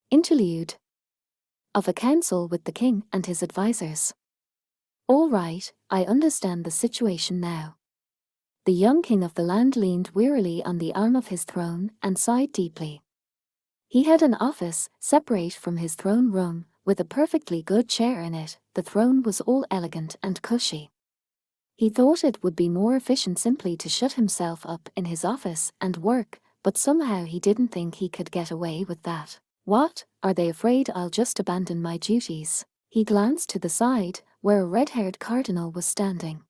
Interlude of a council with the king and his advisors. All right, I understand the situation now. The young king of the land leaned wearily on the arm of his throne and sighed deeply. He had an office, separate from his throne room, with a perfectly good chair in it. The throne was all elegant and cushy. He thought it would be more efficient simply to shut himself up in his office and work, but somehow he didn't think he could get away with that. What, are they afraid I'll just abandon my duties? He glanced to the side, where a red-haired cardinal was standing.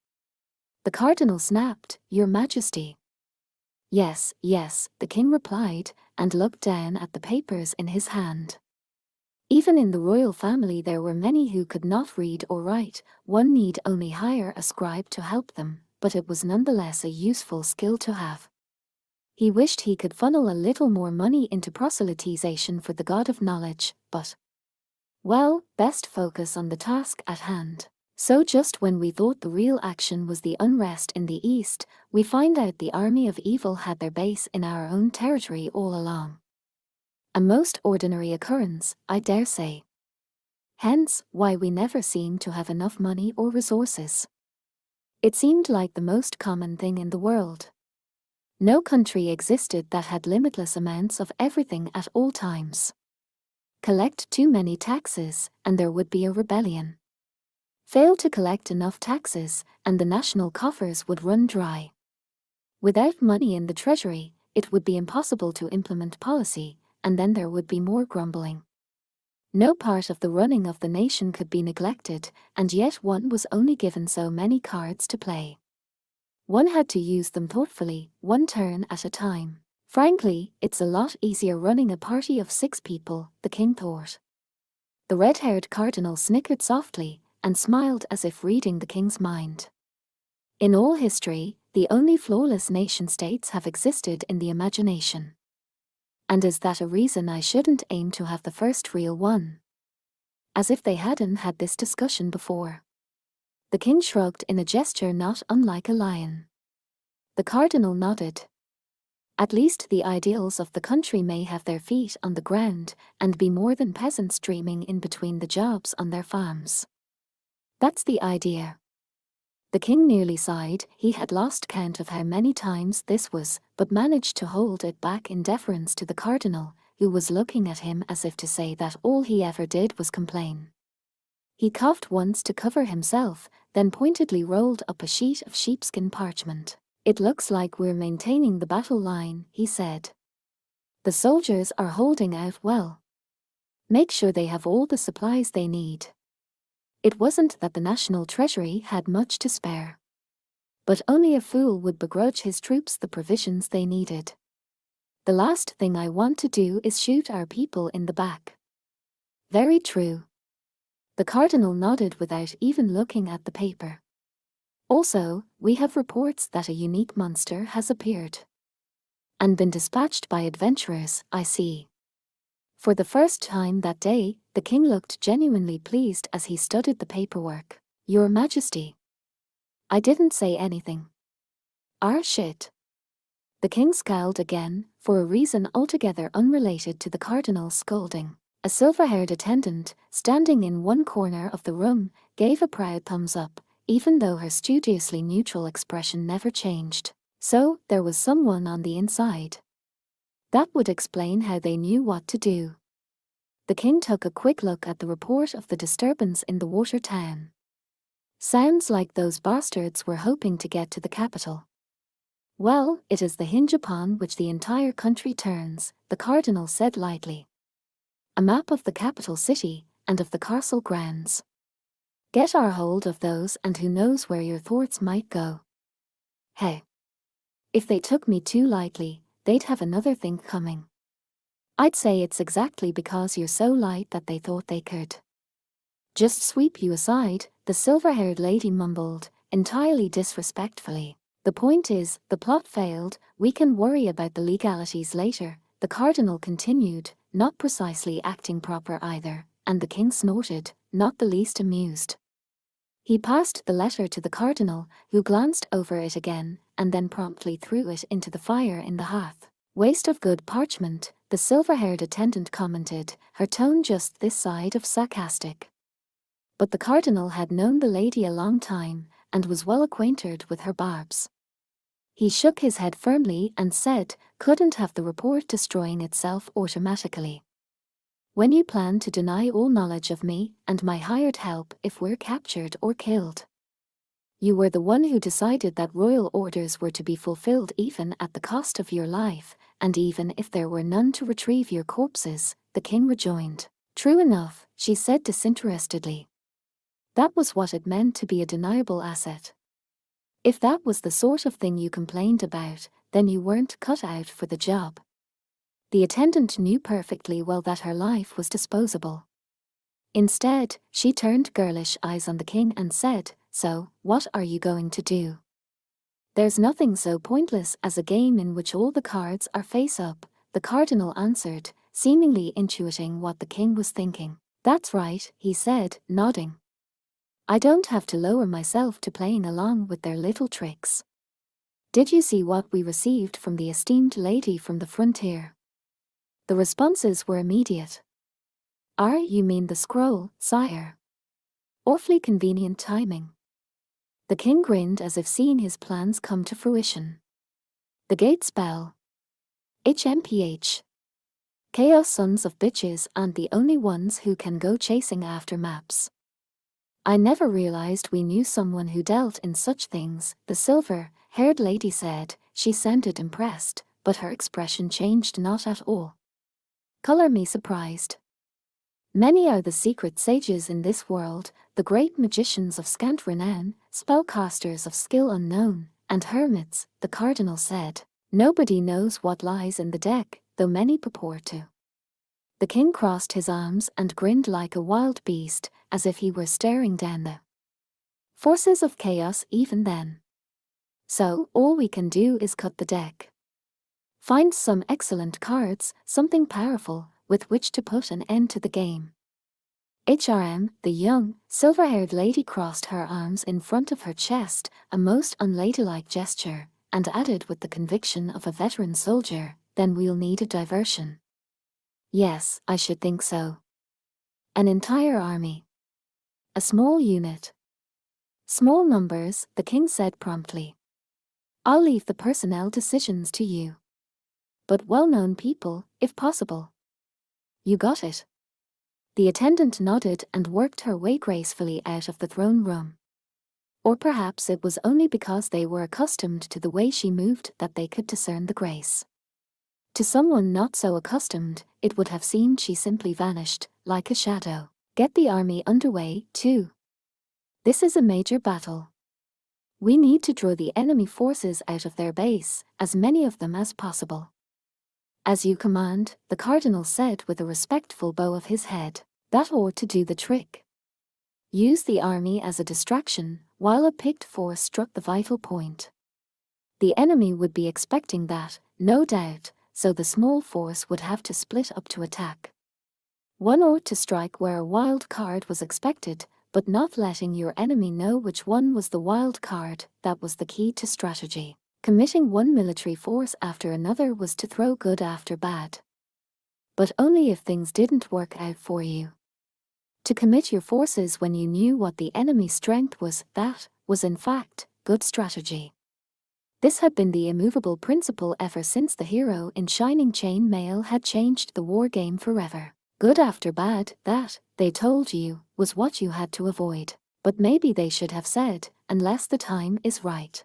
The cardinal snapped, "Your Majesty." "Yes, yes," the king replied, and looked down at the papers in his hand. Even in the royal family there were many who could not read or write. One need only hire a scribe to help them, but it was nonetheless a useful skill to have. He wished he could funnel a little more money into proselytization for the God of knowledge, but, well, best focus on the task at hand. So just when we thought the real action was the unrest in the east, we find out the army of evil had their base in our own territory all along. A most ordinary occurrence, I dare say. Hence, why we never seem to have enough money or resources. It seemed like the most common thing in the world. No country existed that had limitless amounts of everything at all times. Collect too many taxes, and there would be a rebellion. Fail to collect enough taxes, and the national coffers would run dry. Without money in the treasury, it would be impossible to implement policy, and then there would be more grumbling. No part of the running of the nation could be neglected, and yet one was only given so many cards to play. One had to use them thoughtfully, one turn at a time. Frankly, it's a lot easier running a party of 6 people, the king thought. The red-haired cardinal snickered softly, and smiled as if reading the king's mind. In all history, the only flawless nation-states have existed in the imagination. And is that a reason I shouldn't aim to have the first real one? As if they hadn't had this discussion before. The king shrugged in a gesture not unlike a lion. The cardinal nodded. At least the ideals of the country may have their feet on the ground and be more than peasants dreaming in between the jobs on their farms. That's the idea. The king nearly sighed. He had lost count of how many times this was, but managed to hold it back in deference to the cardinal, who was looking at him as if to say that all he ever did was complain. He coughed once to cover himself, then pointedly rolled up a sheet of sheepskin parchment. "It looks like we're maintaining the battle line," he said. "The soldiers are holding out well. Make sure they have all the supplies they need." It wasn't that the national treasury had much to spare. But only a fool would begrudge his troops the provisions they needed. "The last thing I want to do is shoot our people in the back." "Very true." The cardinal nodded without even looking at the paper. "Also, we have reports that a unique monster has appeared. And been dispatched by adventurers, I see." For the first time that day, the king looked genuinely pleased as he studied the paperwork. "Your Majesty." "I didn't say anything." Shit." The king scowled again, for a reason altogether unrelated to the cardinal's scolding. A silver-haired attendant, standing in one corner of the room, gave a proud thumbs up, even though her studiously neutral expression never changed. So, there was someone on the inside. That would explain how they knew what to do. The king took a quick look at the report of the disturbance in the water town. "Sounds like those bastards were hoping to get to the capital." "Well, it is the hinge upon which the entire country turns," the cardinal said lightly. "A map of the capital city, and of the castle grounds. Get our hold of those and who knows where your thoughts might go. Hey. If they took me too lightly, they'd have another thing coming. I'd say it's exactly because you're so light that they thought they could just sweep you aside," the silver-haired lady mumbled, entirely disrespectfully. "The point is, the plot failed. We can worry about the legalities later," the cardinal continued, not precisely acting proper either, and the king snorted, not the least amused. He passed the letter to the cardinal, who glanced over it again, and then promptly threw it into the fire in the hearth. Waste of good parchment, the silver-haired attendant commented, her tone just this side of sarcastic. But the cardinal had known the lady a long time, and was well acquainted with her barbs. He shook his head firmly and said, couldn't have the report destroying itself automatically. When you plan to deny all knowledge of me and my hired help if we're captured or killed. You were the one who decided that royal orders were to be fulfilled even at the cost of your life, and even if there were none to retrieve your corpses, the king rejoined. True enough, she said disinterestedly. That was what it meant to be a deniable asset. If that was the sort of thing you complained about, then you weren't cut out for the job. The attendant knew perfectly well that her life was disposable. Instead, she turned girlish eyes on the king and said, so, what are you going to do? There's nothing so pointless as a game in which all the cards are face-up, the cardinal answered, seemingly intuiting what the king was thinking. That's right, he said, nodding. I don't have to lower myself to playing along with their little tricks. Did you see what we received from the esteemed lady from the frontier? The responses were immediate. You mean the scroll, sire? Awfully convenient timing. The king grinned as if seeing his plans come to fruition. The gates bell. HMPH. Chaos sons of bitches aren't the only ones who can go chasing after maps. I never realized we knew someone who dealt in such things, the silver-haired lady said. She sounded impressed, but her expression changed not at all. Color me surprised. Many are the secret sages in this world, the great magicians of scant renown, spellcasters of skill unknown, and hermits, the cardinal said. Nobody knows what lies in the deck, though many purport to. The king crossed his arms and grinned like a wild beast, as if he were staring down the forces of chaos even then. So, all we can do is cut the deck. Find some excellent cards, something powerful, with which to put an end to the game. The young, silver-haired lady crossed her arms in front of her chest, a most unladylike gesture, and added with the conviction of a veteran soldier, then we'll need a diversion. Yes, I should think so. An entire army. A small unit. Small numbers, the king said promptly. I'll leave the personnel decisions to you. But well-known people, if possible. You got it. The attendant nodded and worked her way gracefully out of the throne room. Or perhaps it was only because they were accustomed to the way she moved that they could discern the grace. To someone not so accustomed, it would have seemed she simply vanished, like a shadow. Get the army underway, too. This is a major battle. We need to draw the enemy forces out of their base, as many of them as possible. As you command, the cardinal said with a respectful bow of his head. That ought to do the trick. Use the army as a distraction, while a picked force struck the vital point. The enemy would be expecting that, no doubt, so the small force would have to split up to attack. One ought to strike where a wild card was expected, but not letting your enemy know which one was the wild card. That was the key to strategy. Committing one military force after another was to throw good after bad. But only if things didn't work out for you. To commit your forces when you knew what the enemy's strength was, that was in fact good strategy. This had been the immovable principle ever since the hero in shining chain mail had changed the war game forever. Good after bad, that, they told you, was what you had to avoid. But maybe they should have said, unless the time is right.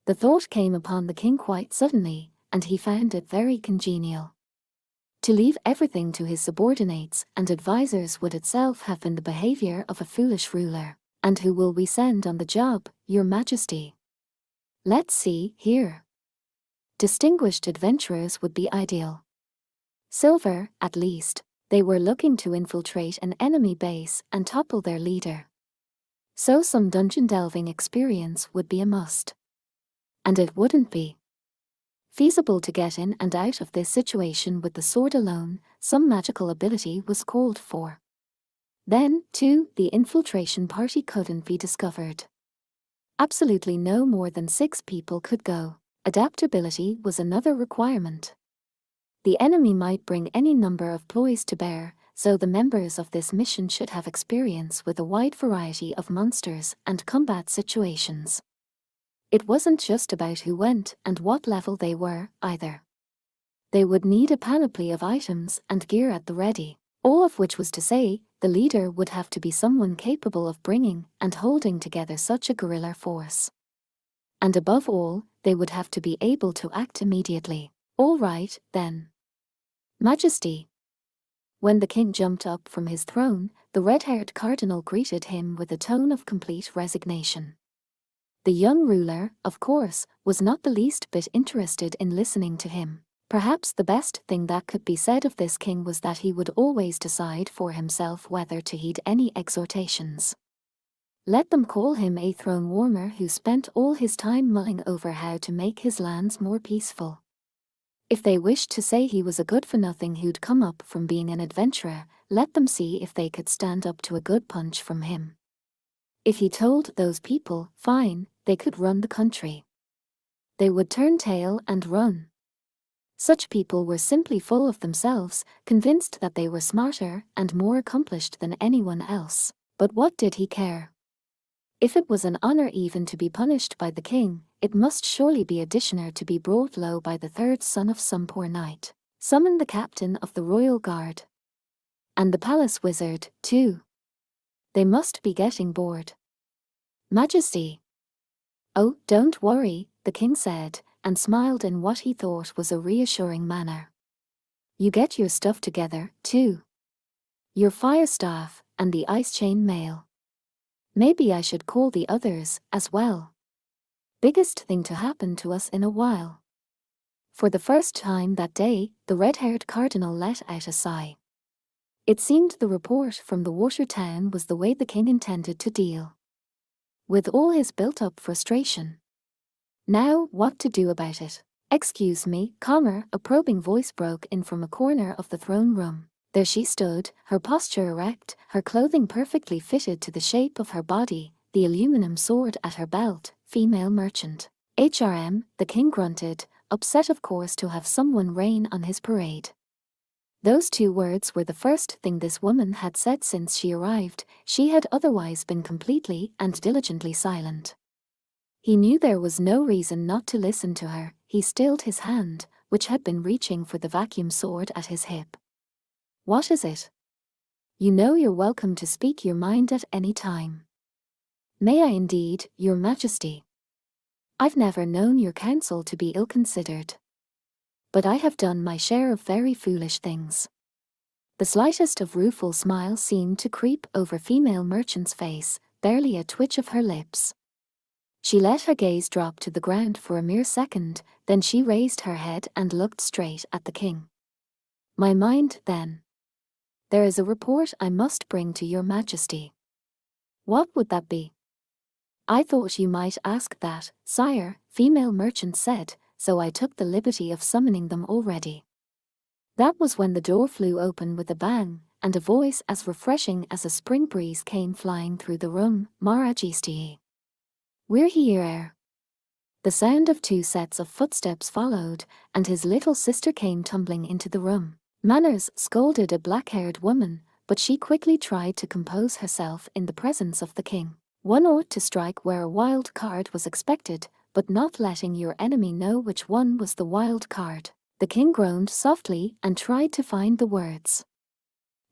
The thought came upon the king quite suddenly, and he found it very congenial. To leave everything to his subordinates and advisors would itself have been the behavior of a foolish ruler. And who will we send on the job, Your Majesty? Let's see, here. Distinguished adventurers would be ideal. Silver, at least. They were looking to infiltrate an enemy base and topple their leader. So some dungeon delving experience would be a must. And it wouldn't be feasible to get in and out of this situation with the sword alone. Some magical ability was called for. Then, too, the infiltration party couldn't be discovered. Absolutely no more than 6 people could go. Adaptability was another requirement. The enemy might bring any number of ploys to bear, so the members of this mission should have experience with a wide variety of monsters and combat situations. It wasn't just about who went and what level they were, either. They would need a panoply of items and gear at the ready, all of which was to say, the leader would have to be someone capable of bringing and holding together such a guerrilla force. And above all, they would have to be able to act immediately. All right, then. Majesty. When the king jumped up from his throne, the red-haired cardinal greeted him with a tone of complete resignation. The young ruler, of course, was not the least bit interested in listening to him. Perhaps the best thing that could be said of this king was that he would always decide for himself whether to heed any exhortations. Let them call him a throne warmer who spent all his time mulling over how to make his lands more peaceful. If they wished to say he was a good-for-nothing who'd come up from being an adventurer, let them see if they could stand up to a good punch from him. If he told those people, fine, they could run the country. They would turn tail and run. Such people were simply full of themselves, convinced that they were smarter and more accomplished than anyone else. But what did he care? If it was an honor even to be punished by the king, it must surely be a dishonor to be brought low by the third son of some poor knight. Summon the captain of the royal guard. And the palace wizard, too. They must be getting bored. Majesty. Oh, don't worry, the king said, and smiled in what he thought was a reassuring manner. You get your stuff together, too. Your fire staff, and the ice chain mail. Maybe I should call the others, as well. Biggest thing to happen to us in a while. For the first time that day, the red-haired cardinal let out a sigh. It seemed the report from the water town was the way the king intended to deal with all his built-up frustration. Now, what to do about it? Excuse me, calmer, a probing voice broke in from a corner of the throne room. There she stood, her posture erect, her clothing perfectly fitted to the shape of her body, the aluminum sword at her belt, female merchant. HRM, the king grunted, upset of course to have someone rain on his parade. Those two words were the first thing this woman had said since she arrived. She had otherwise been completely and diligently silent. He knew there was no reason not to listen to her. He stilled his hand, which had been reaching for the vacuum sword at his hip. What is it? You know you're welcome to speak your mind at any time. May I indeed, Your Majesty? I've never known your counsel to be ill-considered. But I have done my share of very foolish things. The slightest of rueful smile seemed to creep over female merchant's face, barely a twitch of her lips. She let her gaze drop to the ground for a mere second, then she raised her head and looked straight at the king. My mind, then. There is a report I must bring to Your Majesty. What would that be? I thought you might ask that, sire, female merchant said, so I took the liberty of summoning them already. That was when the door flew open with a bang, and a voice as refreshing as a spring breeze came flying through the room, Majesty. We're here. The sound of two sets of footsteps followed, and his little sister came tumbling into the room. Manners scolded a black-haired woman, but she quickly tried to compose herself in the presence of the king. One ought to strike where a wild card was expected, but not letting your enemy know which one was the wild card. The king groaned softly and tried to find the words.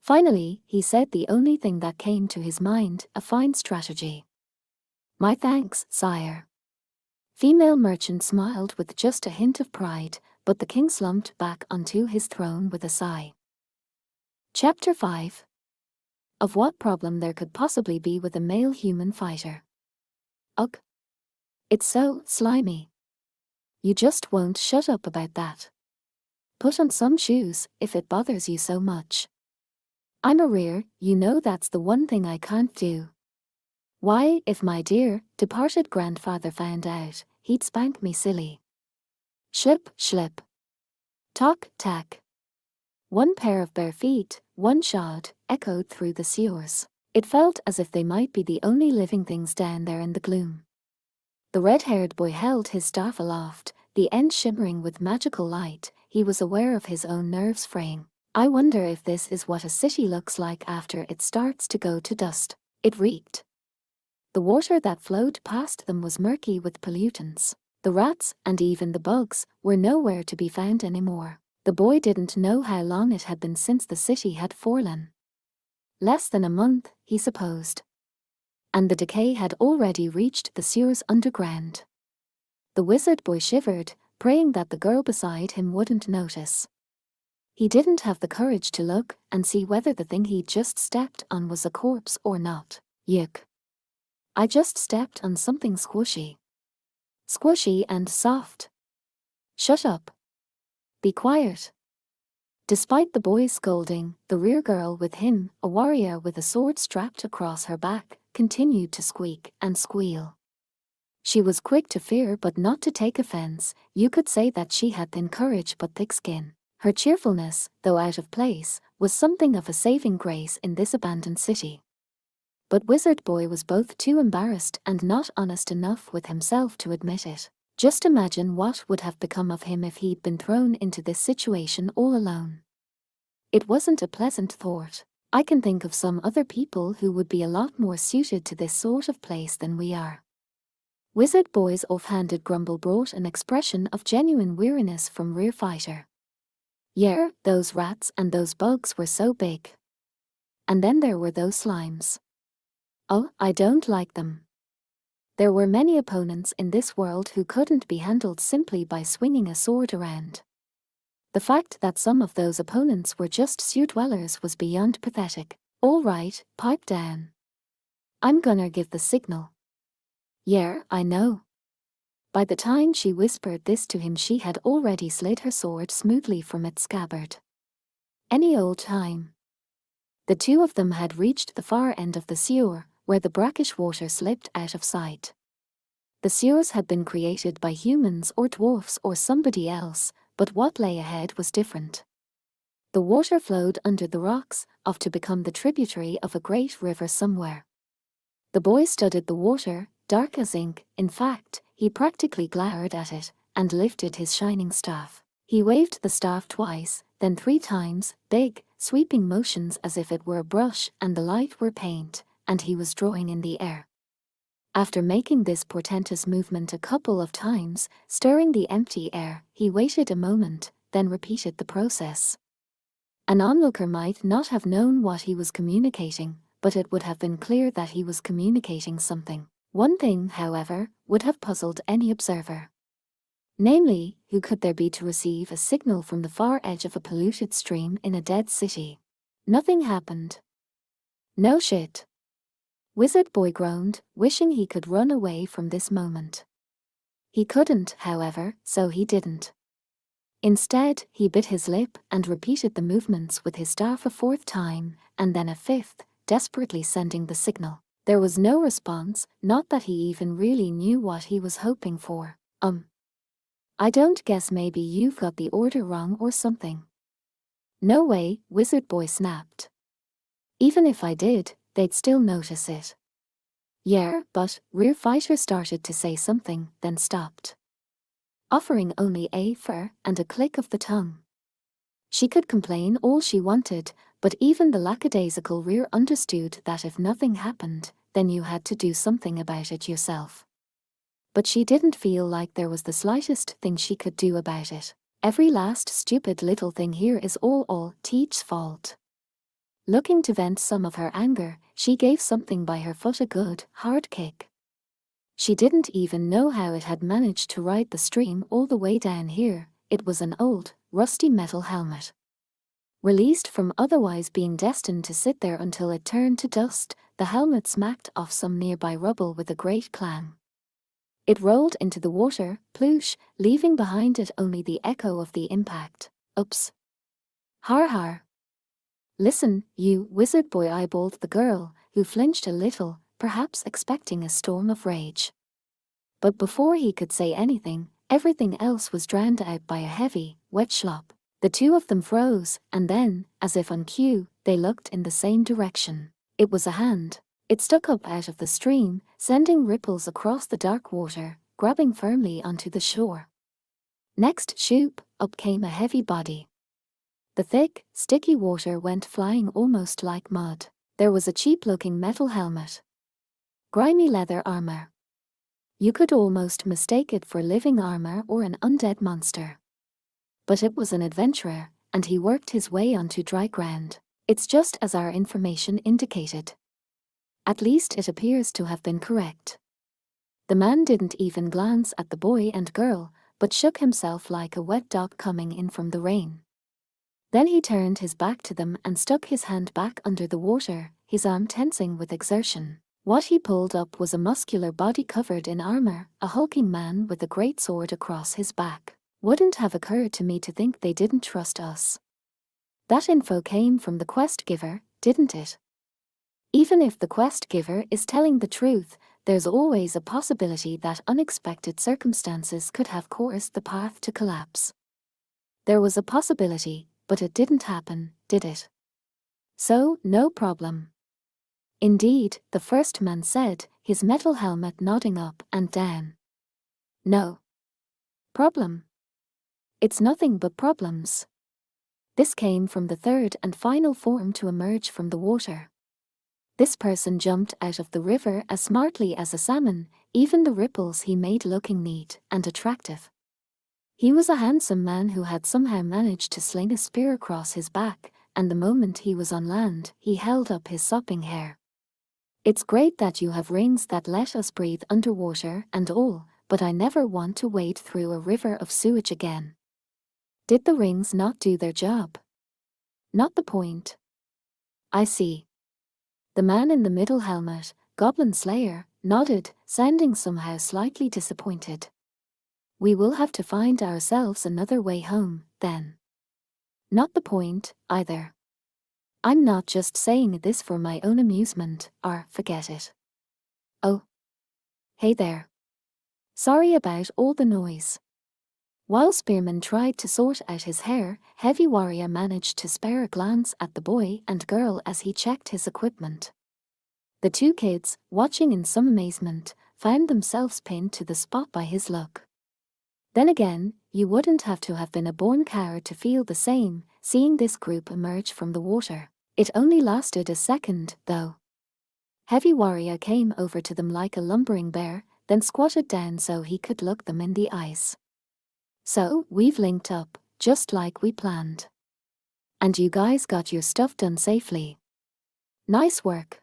Finally, he said the only thing that came to his mind, a fine strategy. My thanks, sire. Female merchant smiled with just a hint of pride, but the king slumped back onto his throne with a sigh. Chapter 5. Of what problem there could possibly be with a male human fighter. Ugh. It's so slimy. You just won't shut up about that. Put on some shoes, if it bothers you so much. I'm a rear, you know that's the one thing I can't do. Why, if my dear, departed grandfather found out, he'd spank me silly. Schlip, schlip. Tock, tack. One pair of bare feet, one shod, echoed through the sewers. It felt as if they might be the only living things down there in the gloom. The red-haired boy held his staff aloft, the end shimmering with magical light, he was aware of his own nerves fraying. I wonder if this is what a city looks like after it starts to go to dust. It reeked. The water that flowed past them was murky with pollutants. The rats, and even the bugs, were nowhere to be found anymore. The boy didn't know how long it had been since the city had fallen. Less than a month, he supposed. And the decay had already reached the sewers underground. The wizard boy shivered, praying that the girl beside him wouldn't notice. He didn't have the courage to look and see whether the thing he'd just stepped on was a corpse or not. Yuck. I just stepped on something squishy. Squishy and soft. Shut up. Be quiet. Despite the boy's scolding, the rear girl with him, a warrior with a sword strapped across her back, continued to squeak and squeal. She was quick to fear but not to take offense. You could say that she had thin courage but thick skin. Her cheerfulness, though out of place, was something of a saving grace in this abandoned city. But Wizard Boy was both too embarrassed and not honest enough with himself to admit it. Just imagine what would have become of him if he'd been thrown into this situation all alone. It wasn't a pleasant thought. I can think of some other people who would be a lot more suited to this sort of place than we are. Wizard Boy's offhanded grumble brought an expression of genuine weariness from Rear Fighter. Yeah, those rats and those bugs were so big. And then there were those slimes. Oh, I don't like them. There were many opponents in this world who couldn't be handled simply by swinging a sword around. The fact that some of those opponents were just sewer dwellers was beyond pathetic. All right, pipe down. I'm gonna give the signal. Yeah, I know. By the time she whispered this to him, she had already slid her sword smoothly from its scabbard. Any old time. The two of them had reached the far end of the sewer, where the brackish water slipped out of sight. The sewers had been created by humans or dwarfs or somebody else, but what lay ahead was different. The water flowed under the rocks, off to become the tributary of a great river somewhere. The boy studied the water, dark as ink. In fact, he practically glowered at it, and lifted his shining staff. He waved the staff twice, then 3 times, big, sweeping motions as if it were a brush and the light were paint, and he was drawing in the air. After making this portentous movement a couple of times, stirring the empty air, he waited a moment, then repeated the process. An onlooker might not have known what he was communicating, but it would have been clear that he was communicating something. One thing, however, would have puzzled any observer. Namely, who could there be to receive a signal from the far edge of a polluted stream in a dead city? Nothing happened. No shit. Wizard Boy groaned, wishing he could run away from this moment. He couldn't, however, so he didn't. Instead, he bit his lip and repeated the movements with his staff a 4th time, and then a 5th, desperately sending the signal. There was no response, not that he even really knew what he was hoping for. I don't guess maybe you've got the order wrong or something. No way, Wizard Boy snapped. Even if I did, they'd still notice it. Yeah, but, Rear Fighter started to say something, then stopped. Offering only a fur and a click of the tongue. She could complain all she wanted, but even the lackadaisical Rear understood that if nothing happened, then you had to do something about it yourself. But she didn't feel like there was the slightest thing she could do about it. Every last stupid little thing here is all Teach's fault. Looking to vent some of her anger, she gave something by her foot a good, hard kick. She didn't even know how it had managed to ride the stream all the way down here. It was an old, rusty metal helmet. Released from otherwise being destined to sit there until it turned to dust, the helmet smacked off some nearby rubble with a great clang. It rolled into the water, ploosh, leaving behind it only the echo of the impact. Oops. Har har. Listen, you, Wizard Boy eyeballed the girl, who flinched a little, perhaps expecting a storm of rage. But before he could say anything, everything else was drowned out by a heavy, wet slop. The two of them froze, and then, as if on cue, they looked in the same direction. It was a hand. It stuck up out of the stream, sending ripples across the dark water, grabbing firmly onto the shore. Next shoop, up came a heavy body. The thick, sticky water went flying almost like mud. There was a cheap-looking metal helmet. Grimy leather armor. You could almost mistake it for living armor or an undead monster. But it was an adventurer, and he worked his way onto dry ground. It's just as our information indicated. At least it appears to have been correct. The man didn't even glance at the boy and girl, but shook himself like a wet dog coming in from the rain. Then he turned his back to them and stuck his hand back under the water, his arm tensing with exertion. What he pulled up was a muscular body covered in armor, a hulking man with a great sword across his back. Wouldn't have occurred to me to think they didn't trust us. That info came from the quest giver, didn't it? Even if the quest giver is telling the truth, there's always a possibility that unexpected circumstances could have caused the path to collapse. There was a possibility, but it didn't happen, did it? So, no problem. Indeed, the first man said, his metal helmet nodding up and down. No problem. It's nothing but problems. This came from the third and final form to emerge from the water. This person jumped out of the river as smartly as a salmon, even the ripples he made looking neat and attractive. He was a handsome man who had somehow managed to sling a spear across his back, and the moment he was on land, he held up his sopping hair. It's great that you have rings that let us breathe underwater and all, but I never want to wade through a river of sewage again. Did the rings not do their job? Not the point. I see. The man in the middle helmet, Goblin Slayer, nodded, sounding somehow slightly disappointed. We will have to find ourselves another way home, then. Not the point, either. I'm not just saying this for my own amusement, or forget it. Oh. Hey there. Sorry about all the noise. While Spearman tried to sort out his hair, Heavy Warrior managed to spare a glance at the boy and girl as he checked his equipment. The two kids, watching in some amazement, found themselves pinned to the spot by his look. Then again, you wouldn't have to have been a born coward to feel the same, seeing this group emerge from the water. It only lasted a second, though. Heavy Warrior came over to them like a lumbering bear, then squatted down so he could look them in the eyes. So, we've linked up, just like we planned. And you guys got your stuff done safely. Nice work.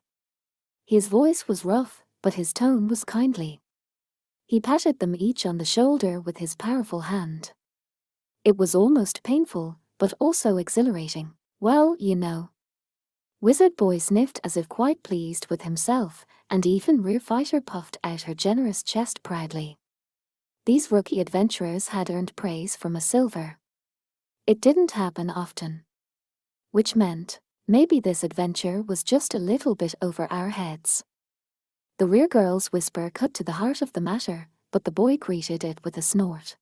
His voice was rough, but his tone was kindly. He patted them each on the shoulder with his powerful hand. It was almost painful, but also exhilarating. Well, you know. Wizard Boy sniffed as if quite pleased with himself, and even Rear Fighter puffed out her generous chest proudly. These rookie adventurers had earned praise from a silver. It didn't happen often. Which meant, maybe this adventure was just a little bit over our heads. The rear girl's whisper cut to the heart of the matter, but the boy greeted it with a snort.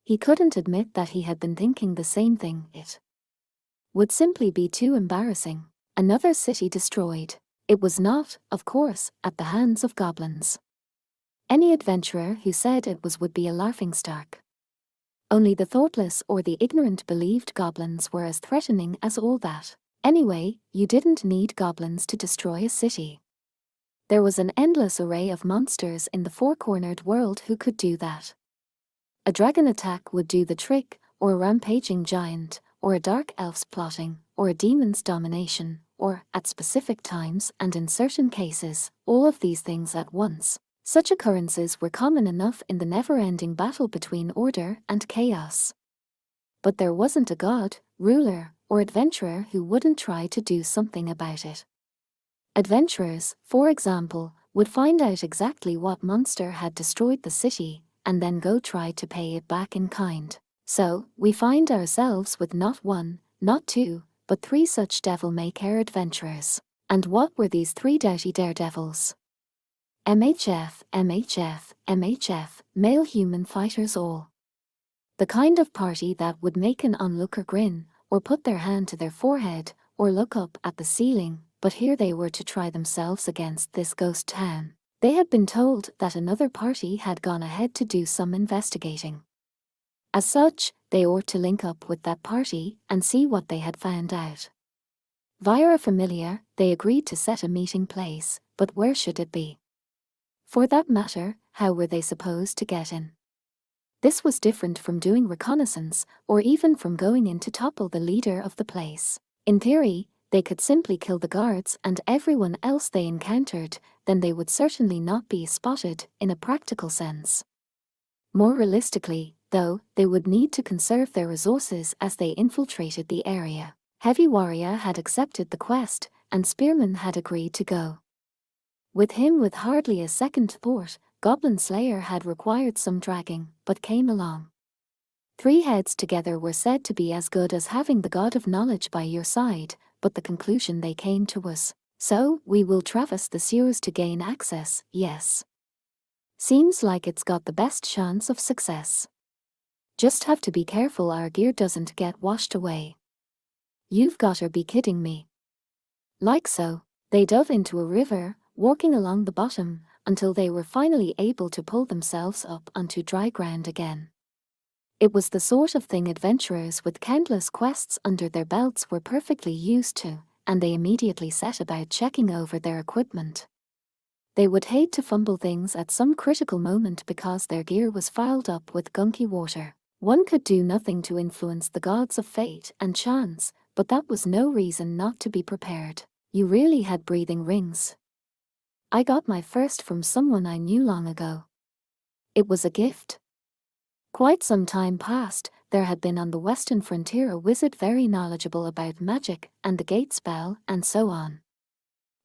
He couldn't admit that he had been thinking the same thing. It would simply be too embarrassing. Another city destroyed. It was not, of course, at the hands of goblins. Any adventurer who said it was would be a laughingstock. Only the thoughtless or the ignorant believed goblins were as threatening as all that. Anyway, you didn't need goblins to destroy a city. There was an endless array of monsters in the four-cornered world who could do that. A dragon attack would do the trick, or a rampaging giant, or a dark elf's plotting, or a demon's domination, or, at specific times and in certain cases, all of these things at once. Such occurrences were common enough in the never-ending battle between order and chaos. But there wasn't a god, ruler, or adventurer who wouldn't try to do something about it. Adventurers, for example, would find out exactly what monster had destroyed the city, and then go try to pay it back in kind. So, we find ourselves with not one, not two, but three such devil-may-care adventurers. And what were these three doughty daredevils? MHF, MHF, MHF, male human fighters all. The kind of party that would make an onlooker grin, or put their hand to their forehead, or look up at the ceiling, but here they were to try themselves against this ghost town. They had been told that another party had gone ahead to do some investigating. As such, they ought to link up with that party and see what they had found out. Via a familiar, they agreed to set a meeting place, but where should it be? For that matter, how were they supposed to get in? This was different from doing reconnaissance, or even from going in to topple the leader of the place. In theory, they could simply kill the guards and everyone else they encountered, then they would certainly not be spotted in a practical sense. More realistically, though, they would need to conserve their resources as they infiltrated the area. Heavy Warrior had accepted the quest, and Spearman had agreed to go. With him with hardly a second thought, Goblin Slayer had required some dragging, but came along. 3 heads together were said to be as good as having the God of Knowledge by your side, but the conclusion they came to was, so, we will traverse the sewers to gain access, yes. Seems like it's got the best chance of success. Just have to be careful our gear doesn't get washed away. You've gotta be kidding me. Like so, they dove into a river, walking along the bottom, until they were finally able to pull themselves up onto dry ground again. It was the sort of thing adventurers with countless quests under their belts were perfectly used to, and they immediately set about checking over their equipment. They would hate to fumble things at some critical moment because their gear was fouled up with gunky water. One could do nothing to influence the gods of fate and chance, but that was no reason not to be prepared. You really had breathing rings. I got my first from someone I knew long ago. It was a gift. Quite some time past, there had been on the western frontier a wizard very knowledgeable about magic and the gate spell and so on.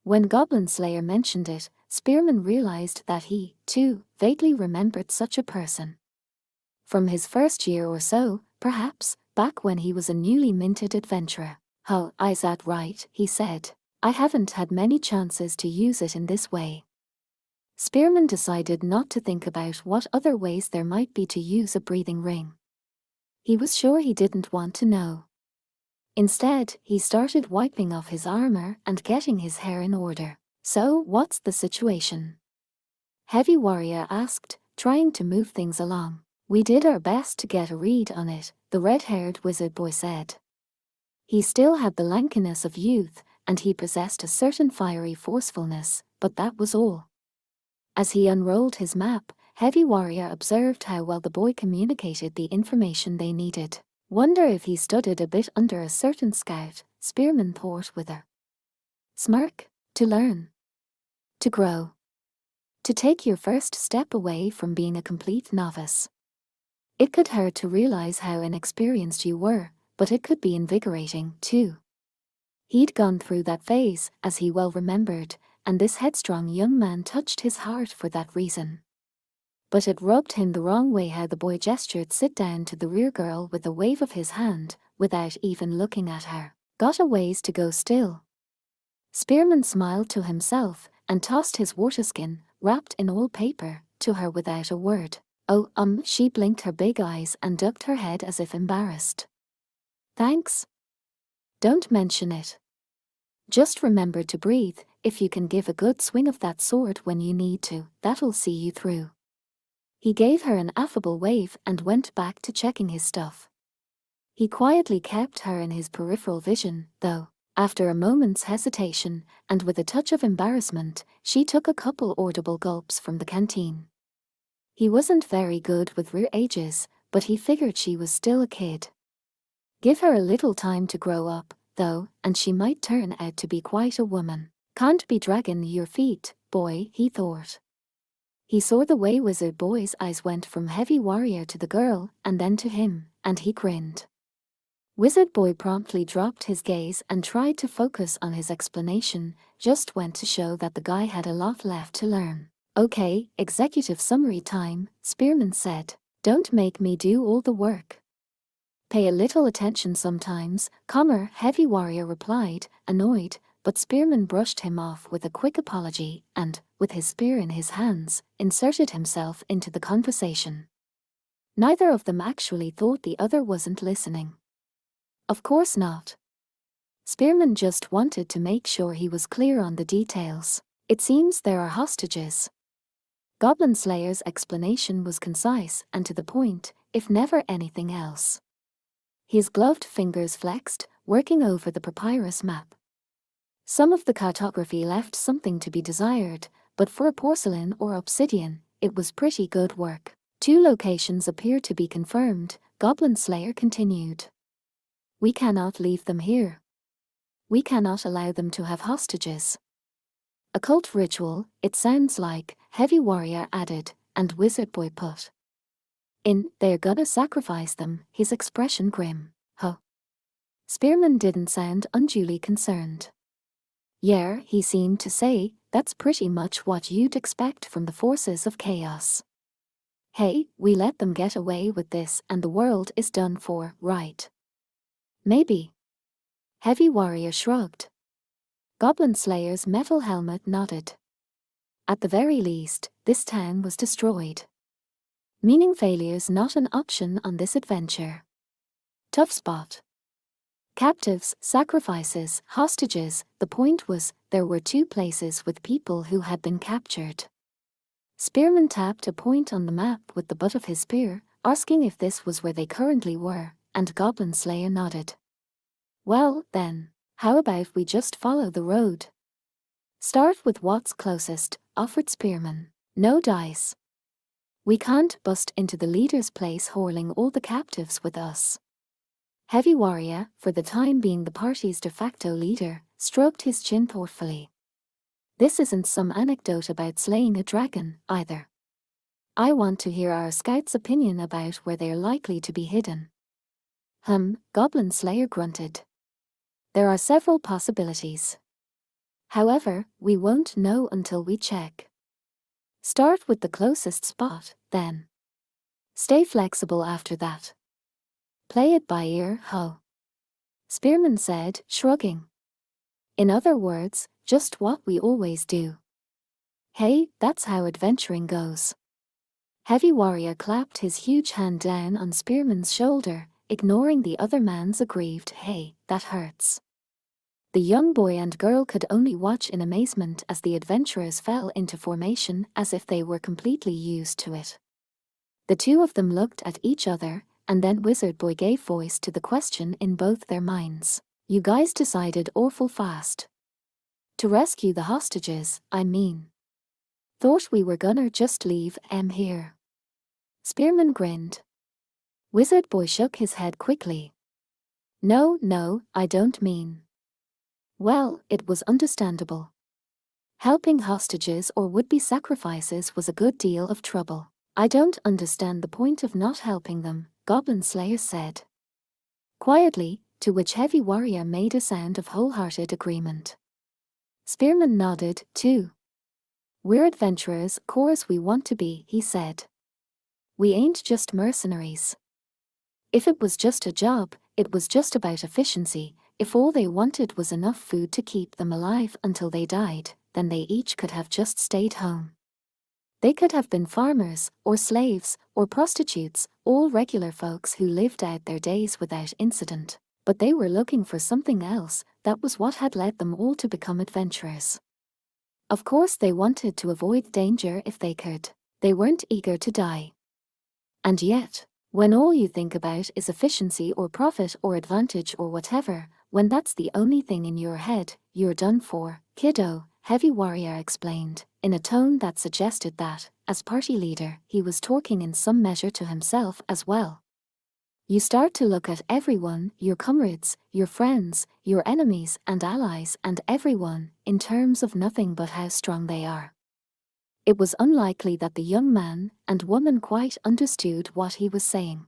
When Goblin Slayer mentioned it, Spearman realized that he, too, vaguely remembered such a person. From his first year or so, perhaps, back when he was a newly minted adventurer. "Oh, is that right?" he said. "I haven't had many chances to use it in this way." Spearman decided not to think about what other ways there might be to use a breathing ring. He was sure he didn't want to know. Instead, he started wiping off his armor and getting his hair in order. "So, what's the situation?" Heavy Warrior asked, trying to move things along. "We did our best to get a read on it," the red-haired wizard boy said. He still had the lankiness of youth, and he possessed a certain fiery forcefulness, but that was all. As he unrolled his map, Heavy Warrior observed how well the boy communicated the information they needed. Wonder if he studied a bit under a certain scout, Spearman thought with a smirk. To learn. To grow. To take your first step away from being a complete novice. It could hurt to realize how inexperienced you were, but it could be invigorating, too. He'd gone through that phase, as he well remembered, and this headstrong young man touched his heart for that reason. But it rubbed him the wrong way how the boy gestured sit down to the rear girl with a wave of his hand, without even looking at her. Got a ways to go still. Spearman smiled to himself, and tossed his waterskin, wrapped in oil paper, to her without a word. "Oh, she blinked her big eyes and ducked her head as if embarrassed. "Thanks. Don't mention it. Just remember to breathe. If you can give a good swing of that sword when you need to, that'll see you through." He gave her an affable wave and went back to checking his stuff. He quietly kept her in his peripheral vision, though. After a moment's hesitation, and with a touch of embarrassment, she took a couple audible gulps from the canteen. He wasn't very good with rear ages, but he figured she was still a kid. Give her a little time to grow up, though, and she might turn out to be quite a woman. "Can't be dragging your feet, boy," he thought. He saw the way Wizard Boy's eyes went from Heavy Warrior to the girl, and then to him, and he grinned. Wizard Boy promptly dropped his gaze and tried to focus on his explanation, just went to show that the guy had a lot left to learn. "Okay, executive summary time," Spearman said. "Don't make me do all the work." "Pay a little attention sometimes," Heavy Warrior replied, annoyed, but Spearman brushed him off with a quick apology and, with his spear in his hands, inserted himself into the conversation. Neither of them actually thought the other wasn't listening. Of course not. Spearman just wanted to make sure he was clear on the details. "It seems there are hostages." Goblin Slayer's explanation was concise and to the point. if never anything else. His gloved fingers flexed, working over the papyrus map. Some of the cartography left something to be desired, but for a porcelain or obsidian, it was pretty good work. 2 locations appear to be confirmed, Goblin Slayer continued. We cannot leave them here. We cannot allow them to have hostages. A cult ritual, it sounds like, Heavy Warrior added, and Wizard Boy put in, they're gonna sacrifice them, his expression grim. Huh. Spearman didn't sound unduly concerned. Yeah, he seemed to say, that's pretty much what you'd expect from the forces of chaos. Hey, we let them get away with this and the world is done for, right? Maybe. Heavy Warrior shrugged. Goblin Slayer's metal helmet nodded. At the very least, this town was destroyed. Meaning failure's not an option on this adventure. Tough spot. Captives, sacrifices, hostages, the point was, there were 2 places with people who had been captured. Spearman tapped a point on the map with the butt of his spear, asking if this was where they currently were, and Goblin Slayer nodded. Well, then, how about we just follow the road? Start with what's closest, offered Spearman. No dice. We can't bust into the leader's place hauling all the captives with us. Heavy Warrior, for the time being the party's de facto leader, stroked his chin thoughtfully. This isn't some anecdote about slaying a dragon, either. I want to hear our scout's opinion about where they're likely to be hidden. Goblin Slayer grunted. There are several possibilities. However, we won't know until we check. Start with the closest spot, then. Stay flexible after that. Play it by ear, ho. Spearman said, shrugging. In other words, just what we always do. Hey, that's how adventuring goes. Heavy Warrior clapped his huge hand down on Spearman's shoulder, ignoring the other man's aggrieved, hey, that hurts. The young boy and girl could only watch in amazement as the adventurers fell into formation as if they were completely used to it. The 2 of them looked at each other, and then Wizard Boy gave voice to the question in both their minds. You guys decided awful fast. To rescue the hostages, I mean. Thought we were gonna just leave here. Spearman grinned. Wizard Boy shook his head quickly. No, I don't mean. Well, it was understandable. Helping hostages or would-be sacrifices was a good deal of trouble. I don't understand the point of not helping them, Goblin Slayer said. Quietly, to which Heavy Warrior made a sound of wholehearted agreement. Spearman nodded, too. We're adventurers, course we want to be, he said. We ain't just mercenaries. If it was just a job, it was just about efficiency. If all they wanted was enough food to keep them alive until they died, then they each could have just stayed home. They could have been farmers, or slaves, or prostitutes, all regular folks who lived out their days without incident. But they were looking for something else. That was what had led them all to become adventurers. Of course they wanted to avoid danger if they could. They weren't eager to die. And yet, when all you think about is efficiency or profit or advantage or whatever, when that's the only thing in your head, you're done for, kiddo, Heavy Warrior explained, in a tone that suggested that, as party leader, he was talking in some measure to himself as well. You start to look at everyone, your comrades, your friends, your enemies and allies and everyone, in terms of nothing but how strong they are. It was unlikely that the young man and woman quite understood what he was saying.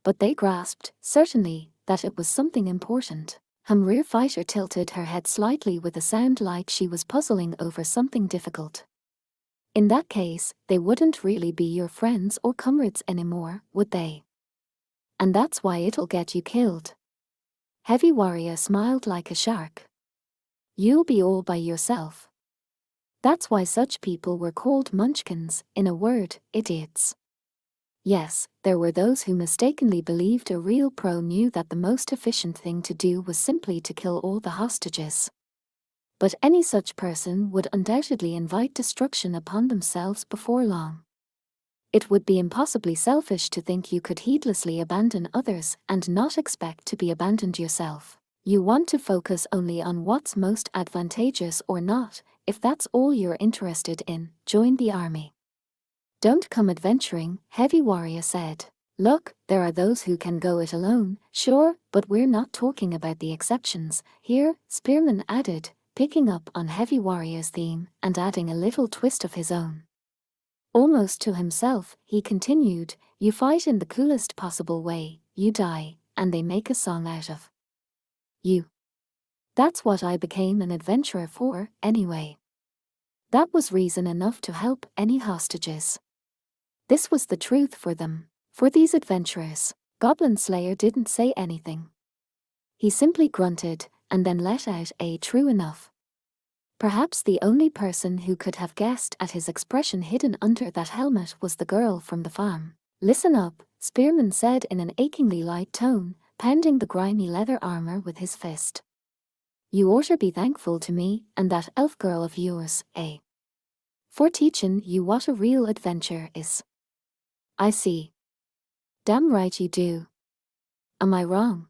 But they grasped, certainly, that it was something important. Rear Fighter tilted her head slightly with a sound like she was puzzling over something difficult. In that case, they wouldn't really be your friends or comrades anymore, would they? And that's why it'll get you killed. Heavy Warrior smiled like a shark. You'll be all by yourself. That's why such people were called munchkins, in a word, idiots. Yes, there were those who mistakenly believed a real pro knew that the most efficient thing to do was simply to kill all the hostages. But any such person would undoubtedly invite destruction upon themselves before long. It would be impossibly selfish to think you could heedlessly abandon others and not expect to be abandoned yourself. You want to focus only on what's most advantageous or not. If that's all you're interested in, join the army. Don't come adventuring, Heavy Warrior said. Look, there are those who can go it alone, sure, but we're not talking about the exceptions here, Spearman added, picking up on Heavy Warrior's theme and adding a little twist of his own. Almost to himself, he continued, you fight in the coolest possible way, you die, and they make a song out of you. That's what I became an adventurer for, anyway. That was reason enough to help any hostages. This was the truth for them. For these adventurers, Goblin Slayer didn't say anything. He simply grunted, and then let out a true enough. Perhaps the only person who could have guessed at his expression hidden under that helmet was the girl from the farm. Listen up, Spearman said in an achingly light tone, pounding the grimy leather armor with his fist. You oughter be thankful to me and that elf girl of yours, eh? For teachin' you what a real adventure is. I see. Damn right you do. Am I wrong?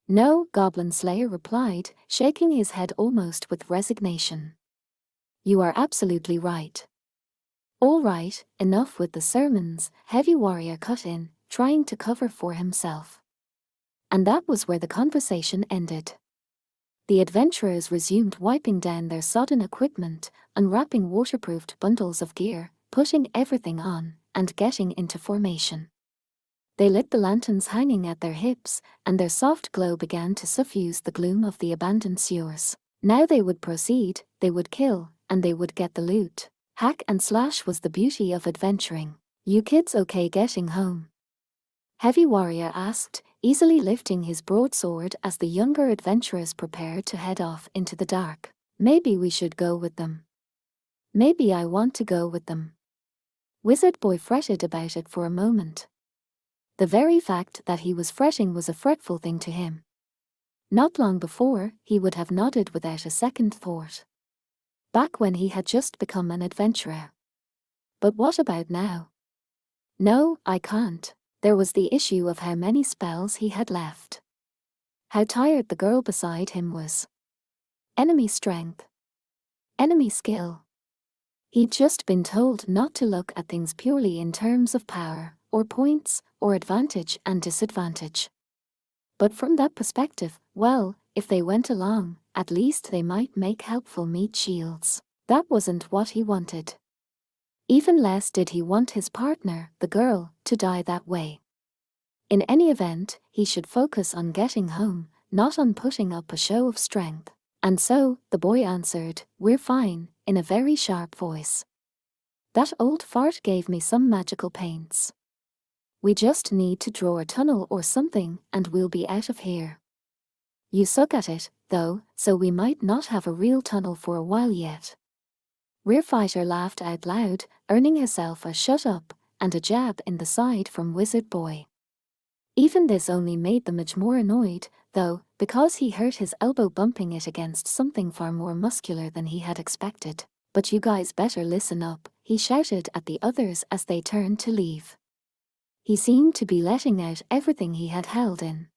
No, Goblin Slayer replied, shaking his head almost with resignation. You are absolutely right. All right, enough with the sermons, Heavy Warrior cut in, trying to cover for himself. And that was where the conversation ended. The adventurers resumed wiping down their sodden equipment, unwrapping waterproofed bundles of gear, putting everything on, and getting into formation. They lit the lanterns hanging at their hips, and their soft glow began to suffuse the gloom of the abandoned sewers. Now they would proceed, they would kill, and they would get the loot. Hack and slash was the beauty of adventuring. You kids okay getting home? Heavy Warrior asked, easily lifting his broadsword as the younger adventurers prepared to head off into the dark. Maybe we should go with them. Maybe I want to go with them. Wizard Boy fretted about it for a moment. The very fact that he was fretting was a fretful thing to him. Not long before, he would have nodded without a second thought. Back when he had just become an adventurer. But what about now? No, I can't. There was the issue of how many spells he had left. How tired the girl beside him was. Enemy strength. Enemy skill. He'd just been told not to look at things purely in terms of power, or points, or advantage and disadvantage. But from that perspective, well, if they went along, at least they might make helpful meat shields. That wasn't what he wanted. Even less did he want his partner, the girl, to die that way. In any event, he should focus on getting home, not on putting up a show of strength. And so, the boy answered, we're fine, in a very sharp voice. That old fart gave me some magical paints. We just need to draw a tunnel or something, and we'll be out of here. You suck at it, though, so we might not have a real tunnel for a while yet. Rearfighter laughed out loud, earning herself a shut up and a jab in the side from Wizard Boy. Even this only made them much more annoyed, though, because he hurt his elbow bumping it against something far more muscular than he had expected. But you guys better listen up, he shouted at the others as they turned to leave. He seemed to be letting out everything he had held in.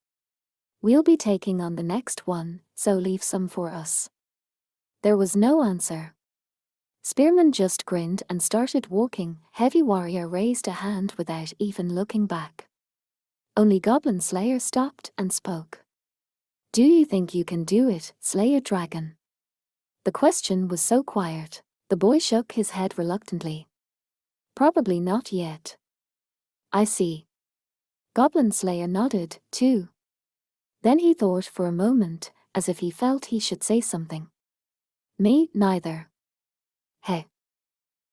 We'll be taking on the next one, so leave some for us. There was no answer. Spearman just grinned and started walking. Heavy Warrior raised a hand without even looking back. Only Goblin Slayer stopped and spoke. Do you think you can do it, Slayer Dragon? The question was so quiet. The boy shook his head reluctantly. Probably not yet. I see. Goblin Slayer nodded, too. Then he thought for a moment, as if he felt he should say something. Me, neither. Hey.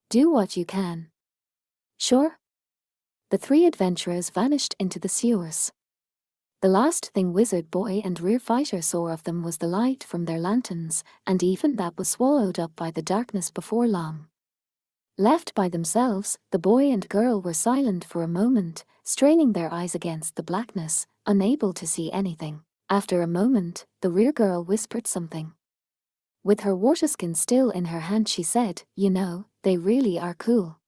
Do what you can. Sure? The three adventurers vanished into the sewers. The last thing Wizard Boy and Rearfighter saw of them was the light from their lanterns, and even that was swallowed up by the darkness before long. Left by themselves, the boy and girl were silent for a moment, straining their eyes against the blackness, unable to see anything. After a moment, the rear girl whispered something. With her waterskin still in her hand she said, you know, they really are cool.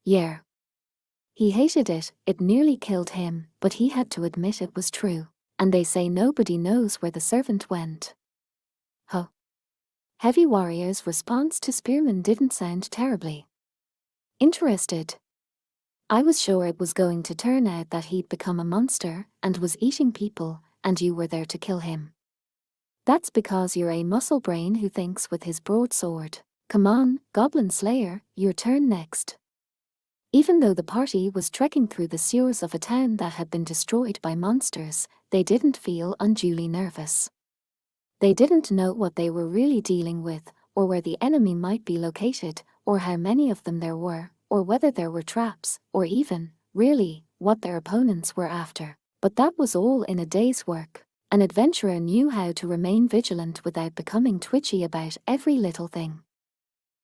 Yeah. He hated it, it nearly killed him, but he had to admit it was true. And they say nobody knows where the servant went. Huh. Heavy Warrior's response to Spearman didn't sound terribly interested. I was sure it was going to turn out that he'd become a monster and was eating people, and you were there to kill him. That's because you're a muscle brain who thinks with his broadsword. Come on, Goblin Slayer, your turn next. Even though the party was trekking through the sewers of a town that had been destroyed by monsters, they didn't feel unduly nervous. They didn't know what they were really dealing with, or where the enemy might be located, or how many of them there were, or whether there were traps, or even, really, what their opponents were after. But that was all in a day's work. An adventurer knew how to remain vigilant without becoming twitchy about every little thing.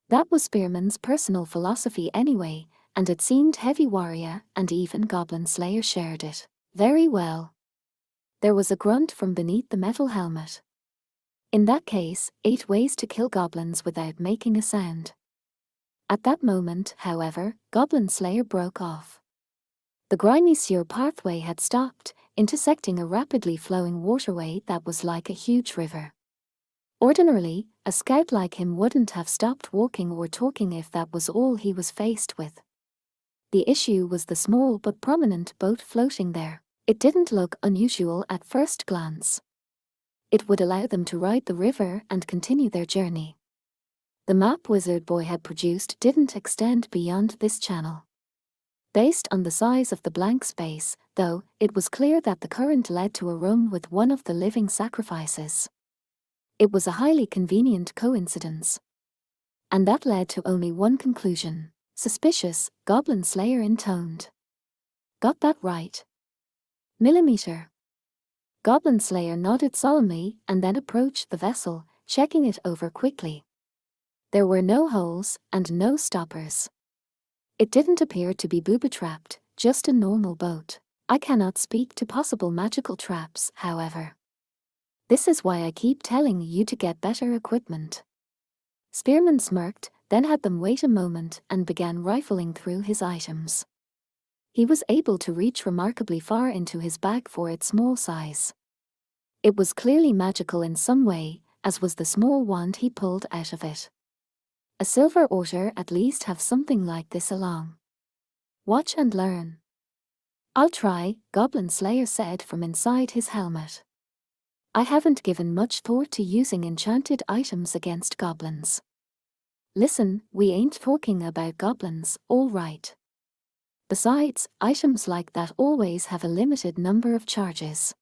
That was Spearman's personal philosophy anyway, and it seemed Heavy Warrior and even Goblin Slayer shared it very well. There was a grunt from beneath the metal helmet. In that case, 8 ways to kill goblins without making a sound. At that moment, however, Goblin Slayer broke off. The grimy sewer pathway had stopped, intersecting a rapidly flowing waterway that was like a huge river. Ordinarily, a scout like him wouldn't have stopped walking or talking if that was all he was faced with. The issue was the small but prominent boat floating there. It didn't look unusual at first glance. It would allow them to ride the river and continue their journey. The map Wizard Boy had produced didn't extend beyond this channel. Based on the size of the blank space, though, it was clear that the current led to a room with one of the living sacrifices. It was a highly convenient coincidence. And that led to only one conclusion. Suspicious, Goblin Slayer intoned. Got that right. Millimeter. Goblin Slayer nodded solemnly and then approached the vessel, checking it over quickly. There were no holes and no stoppers. It didn't appear to be booby-trapped, just a normal boat. I cannot speak to possible magical traps, however. This is why I keep telling you to get better equipment. Spearman smirked, then had them wait a moment and began rifling through his items. He was able to reach remarkably far into his bag for its small size. It was clearly magical in some way, as was the small wand he pulled out of it. A silver otter at least have something like this along. Watch and learn. I'll try, Goblin Slayer said from inside his helmet. I haven't given much thought to using enchanted items against goblins. Listen, we ain't talking about goblins, all right. Besides, items like that always have a limited number of charges.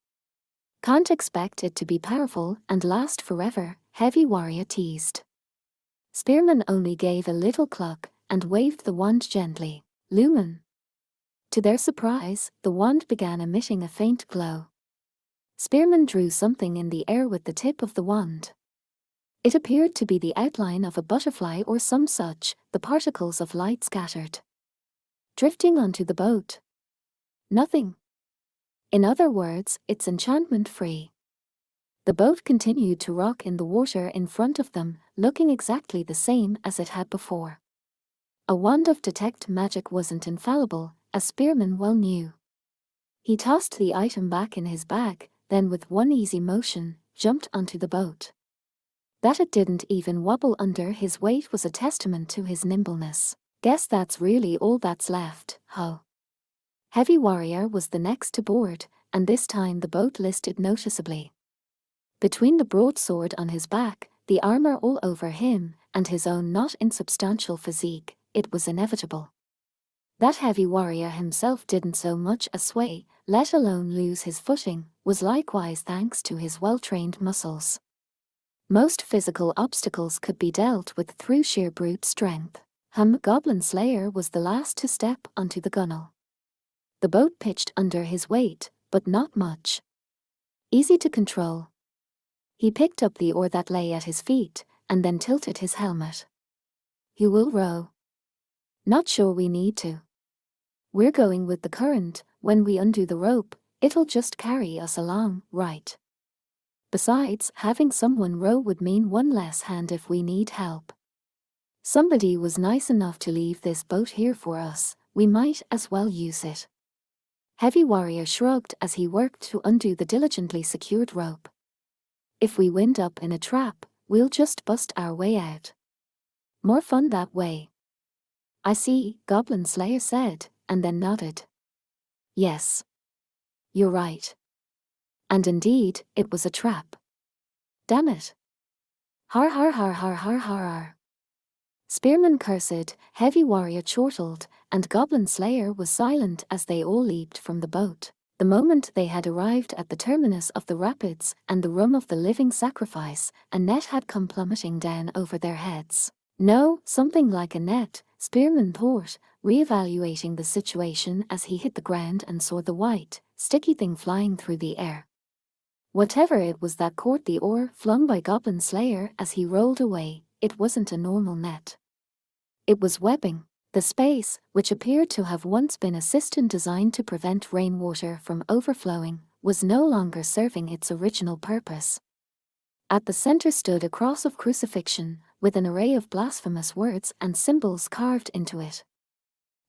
Can't expect it to be powerful and last forever, Heavy Warrior teased. Spearman only gave a little cluck and waved the wand gently. Lumen. To their surprise, the wand began emitting a faint glow. Spearman drew something in the air with the tip of the wand. It appeared to be the outline of a butterfly or some such, the particles of light scattered. Drifting onto the boat. Nothing. In other words, it's enchantment-free. The boat continued to rock in the water in front of them, looking exactly the same as it had before. A wand of detect magic wasn't infallible, as Spearman well knew. He tossed the item back in his bag, then with one easy motion, jumped onto the boat. That it didn't even wobble under his weight was a testament to his nimbleness. Guess that's really all that's left, huh? Heavy Warrior was the next to board, and this time the boat listed noticeably. Between the broadsword on his back, the armor all over him, and his own not insubstantial physique, it was inevitable. That Heavy Warrior himself didn't so much as sway, let alone lose his footing, was likewise thanks to his well-trained muscles. Most physical obstacles could be dealt with through sheer brute strength. Goblin Slayer was the last to step onto the gunwale. The boat pitched under his weight, but not much. Easy to control. He picked up the oar that lay at his feet, and then tilted his helmet. You will row. Not sure we need to. We're going with the current. When we undo the rope, it'll just carry us along, right? Besides, having someone row would mean one less hand if we need help. Somebody was nice enough to leave this boat here for us, we might as well use it. Heavy Warrior shrugged as he worked to undo the diligently secured rope. If we wind up in a trap, we'll just bust our way out. More fun that way. I see, Goblin Slayer said, and then nodded. Yes. You're right. And indeed, it was a trap. Damn it. Har har har har har har har. Spearman cursed, Heavy Warrior chortled, and Goblin Slayer was silent as they all leaped from the boat. The moment they had arrived at the terminus of the rapids and the room of the living sacrifice, a net had come plummeting down over their heads. No, something like a net, Spearman thought, re-evaluating the situation as he hit the ground and saw the white, sticky thing flying through the air. Whatever it was that caught the oar flung by Goblin Slayer as he rolled away, it wasn't a normal net. It was webbing. The space, which appeared to have once been a cistern designed to prevent rainwater from overflowing, was no longer serving its original purpose. At the center stood a cross of crucifixion, with an array of blasphemous words and symbols carved into it.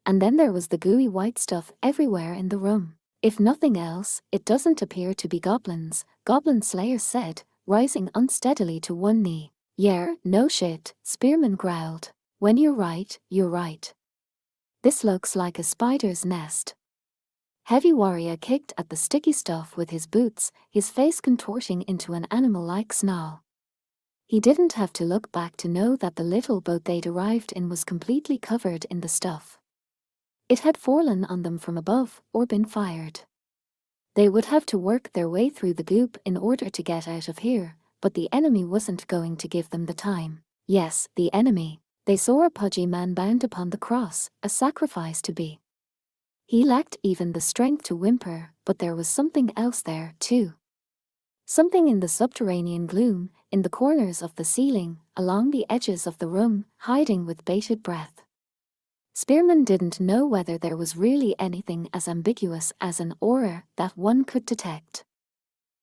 And then there was the gooey white stuff everywhere in the room. If nothing else, it doesn't appear to be goblins, Goblin Slayer said, rising unsteadily to one knee. Yeah, no shit, Spearman growled. When you're right, you're right. This looks like a spider's nest. Heavy Warrior kicked at the sticky stuff with his boots, his face contorting into an animal-like snarl. He didn't have to look back to know that the little boat they'd arrived in was completely covered in the stuff. It had fallen on them from above or been fired. They would have to work their way through the goop in order to get out of here, but the enemy wasn't going to give them the time. Yes, the enemy. They saw a pudgy man bound upon the cross, a sacrifice to be. He lacked even the strength to whimper, but there was something else there, too. Something in the subterranean gloom, in the corners of the ceiling, along the edges of the room, hiding with bated breath. Spearman didn't know whether there was really anything as ambiguous as an aura that one could detect.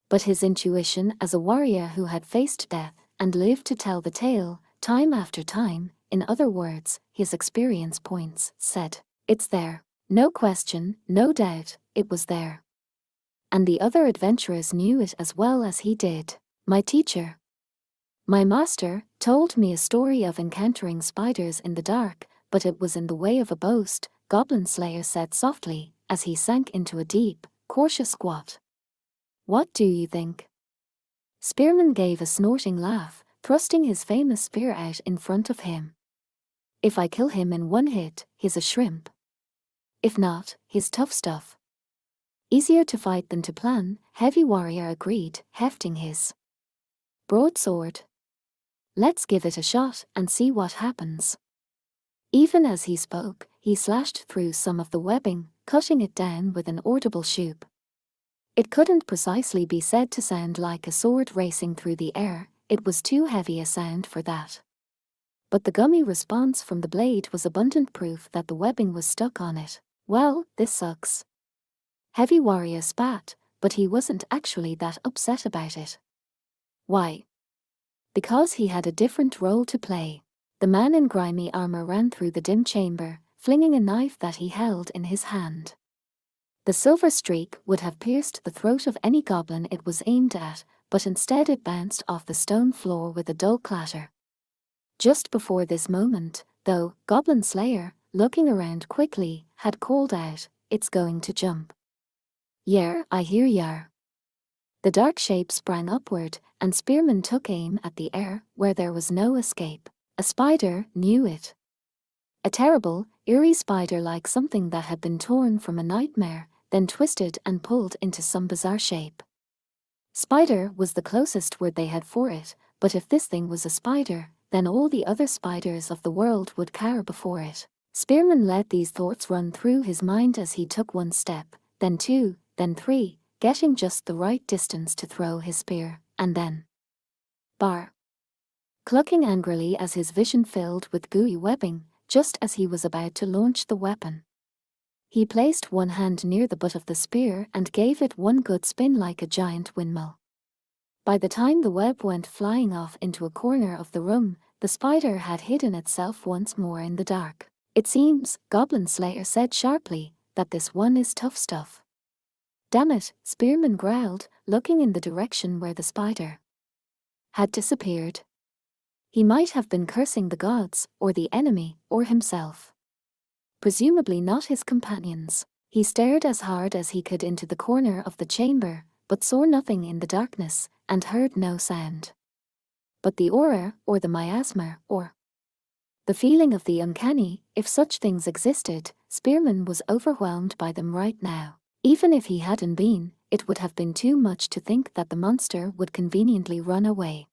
But his intuition as a warrior who had faced death and lived to tell the tale, time after time, in other words, his experience points, said, it's there. No question, no doubt, it was there. And the other adventurers knew it as well as he did. My teacher, my master, told me a story of encountering spiders in the dark, but it was in the way of a boast, Goblin Slayer said softly, as he sank into a deep, cautious squat. What do you think? Spearman gave a snorting laugh, thrusting his famous spear out in front of him. If I kill him in one hit, he's a shrimp. If not, he's tough stuff. Easier to fight than to plan, Heavy Warrior agreed, hefting his broadsword. Let's give it a shot and see what happens. Even as he spoke, he slashed through some of the webbing, cutting it down with an audible shoop. It couldn't precisely be said to sound like a sword racing through the air, it was too heavy a sound for that. But the gummy response from the blade was abundant proof that the webbing was stuck on it. Well, this sucks. Heavy Warrior spat, but he wasn't actually that upset about it. Why? Because he had a different role to play. The man in grimy armor ran through the dim chamber, flinging a knife that he held in his hand. The silver streak would have pierced the throat of any goblin it was aimed at, but instead it bounced off the stone floor with a dull clatter. Just before this moment, though, Goblin Slayer, looking around quickly, had called out, it's going to jump. Yer, I hear yer. The dark shape sprang upward, and Spearman took aim at the air, where there was no escape. A spider knew it. A terrible, eerie spider like something that had been torn from a nightmare, then twisted and pulled into some bizarre shape. Spider was the closest word they had for it, but if this thing was a spider, then all the other spiders of the world would cower before it. Spearman let these thoughts run through his mind as he took one step, then two, then three, getting just the right distance to throw his spear, and then bar. Clucking angrily as his vision filled with gooey webbing, just as he was about to launch the weapon. He placed one hand near the butt of the spear and gave it one good spin like a giant windmill. By the time the web went flying off into a corner of the room, the spider had hidden itself once more in the dark. It seems, Goblin Slayer said sharply, that this one is tough stuff. Damn it, Spearman growled, looking in the direction where the spider had disappeared. He might have been cursing the gods, or the enemy, or himself. Presumably not his companions. He stared as hard as he could into the corner of the chamber, but saw nothing in the darkness, and heard no sound. But the aura, or the miasma, or the feeling of the uncanny, if such things existed, Spearman was overwhelmed by them right now. Even if he hadn't been, it would have been too much to think that the monster would conveniently run away.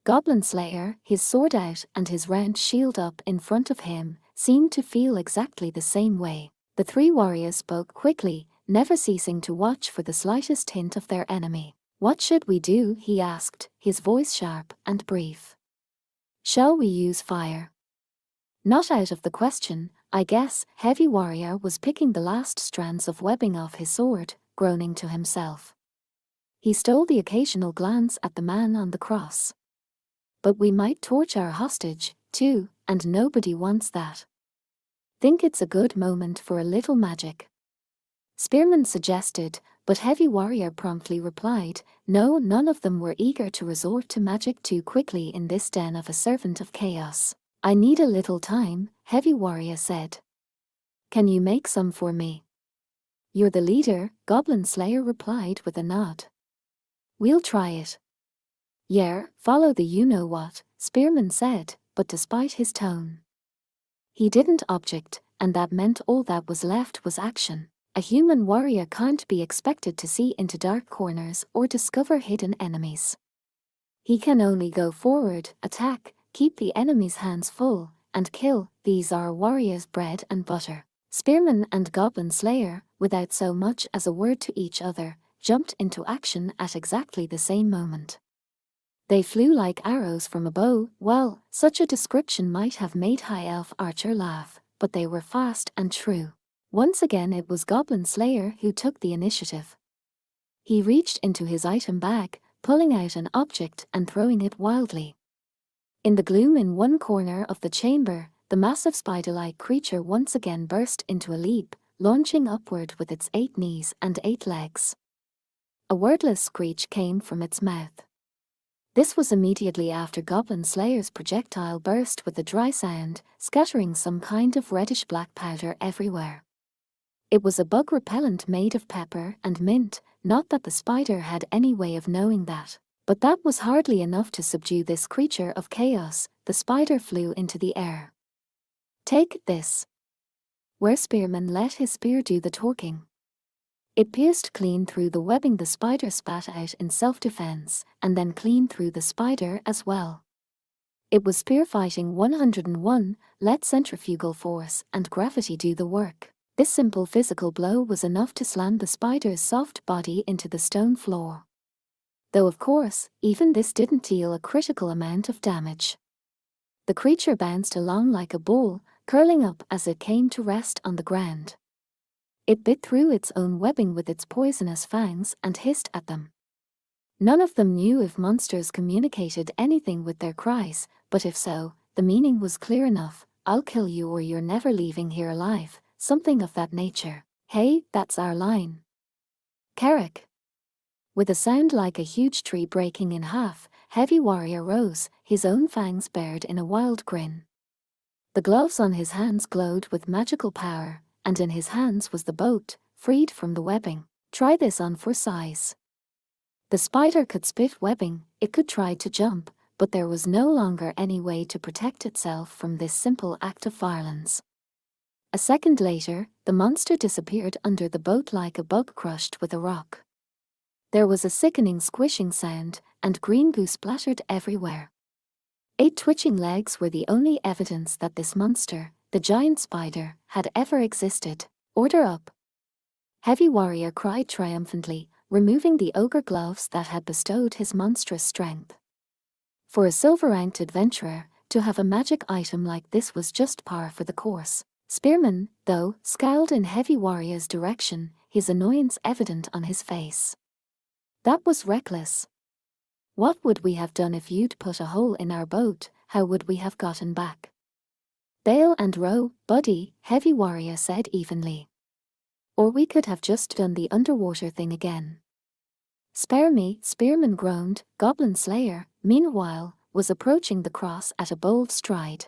Goblin Slayer, his sword out and his round shield up in front of him, seemed to feel exactly the same way. The three warriors spoke quickly, never ceasing to watch for the slightest hint of their enemy. "What should we do?" he asked, his voice sharp and brief. "Shall we use fire?" "Not out of the question, I guess." Heavy Warrior was picking the last strands of webbing off his sword, groaning to himself. He stole the occasional glance at the man on the cross. "But we might torch our hostage, too, and nobody wants that." "Think it's a good moment for a little magic?" Spearman suggested, but Heavy Warrior promptly replied, no, none of them were eager to resort to magic too quickly in this den of a servant of chaos. "I need a little time," Heavy Warrior said. "Can you make some for me?" "You're the leader," Goblin Slayer replied with a nod. "We'll try it." "Yeah, follow the you-know-what," Spearman said, but despite his tone, he didn't object, and that meant all that was left was action. A human warrior can't be expected to see into dark corners or discover hidden enemies. He can only go forward, attack, keep the enemy's hands full, and kill. These are a warrior's bread and butter. Spearman and Goblin Slayer, without so much as a word to each other, jumped into action at exactly the same moment. They flew like arrows from a bow. Well, such a description might have made High Elf Archer laugh, but they were fast and true. Once again it was Goblin Slayer who took the initiative. He reached into his item bag, pulling out an object and throwing it wildly. In the gloom in one corner of the chamber, the massive spider-like creature once again burst into a leap, launching upward with its 8 knees and 8 legs. A wordless screech came from its mouth. This was immediately after Goblin Slayer's projectile burst with a dry sound, scattering some kind of reddish-black powder everywhere. It was a bug repellent made of pepper and mint, not that the spider had any way of knowing that. But that was hardly enough to subdue this creature of chaos. The spider flew into the air. "Take this." Where Spearman let his spear do the torquing. It pierced clean through the webbing the spider spat out in self-defense, and then clean through the spider as well. It was spear fighting 101, let centrifugal force and gravity do the work. This simple physical blow was enough to slam the spider's soft body into the stone floor. Though of course, even this didn't deal a critical amount of damage. The creature bounced along like a ball, curling up as it came to rest on the ground. It bit through its own webbing with its poisonous fangs and hissed at them. None of them knew if monsters communicated anything with their cries, but if so, the meaning was clear enough: "I'll kill you or you're never leaving here alive," something of that nature. "Hey, that's our line." "Carrick." With a sound like a huge tree breaking in half, Heavy Warrior rose, his own fangs bared in a wild grin. The gloves on his hands glowed with magical power, and in his hands was the boat, freed from the webbing. "Try this on for size." The spider could spit webbing, it could try to jump, but there was no longer any way to protect itself from this simple act of violence. A second later, the monster disappeared under the boat like a bug crushed with a rock. There was a sickening squishing sound, and green goo splattered everywhere. 8 twitching legs were the only evidence that this monster, the giant spider, had ever existed. "Order up!" Heavy Warrior cried triumphantly, removing the ogre gloves that had bestowed his monstrous strength. For a silver-ranked adventurer, to have a magic item like this was just par for the course. Spearman, though, scowled in Heavy Warrior's direction, his annoyance evident on his face. "That was reckless. What would we have done if you'd put a hole in our boat? How would we have gotten back?" Bale and row, buddy, Heavy Warrior said evenly. Or we could have just done the underwater thing again. Spare me, Spearman groaned. Goblin Slayer, meanwhile, was approaching the cross at a bold stride.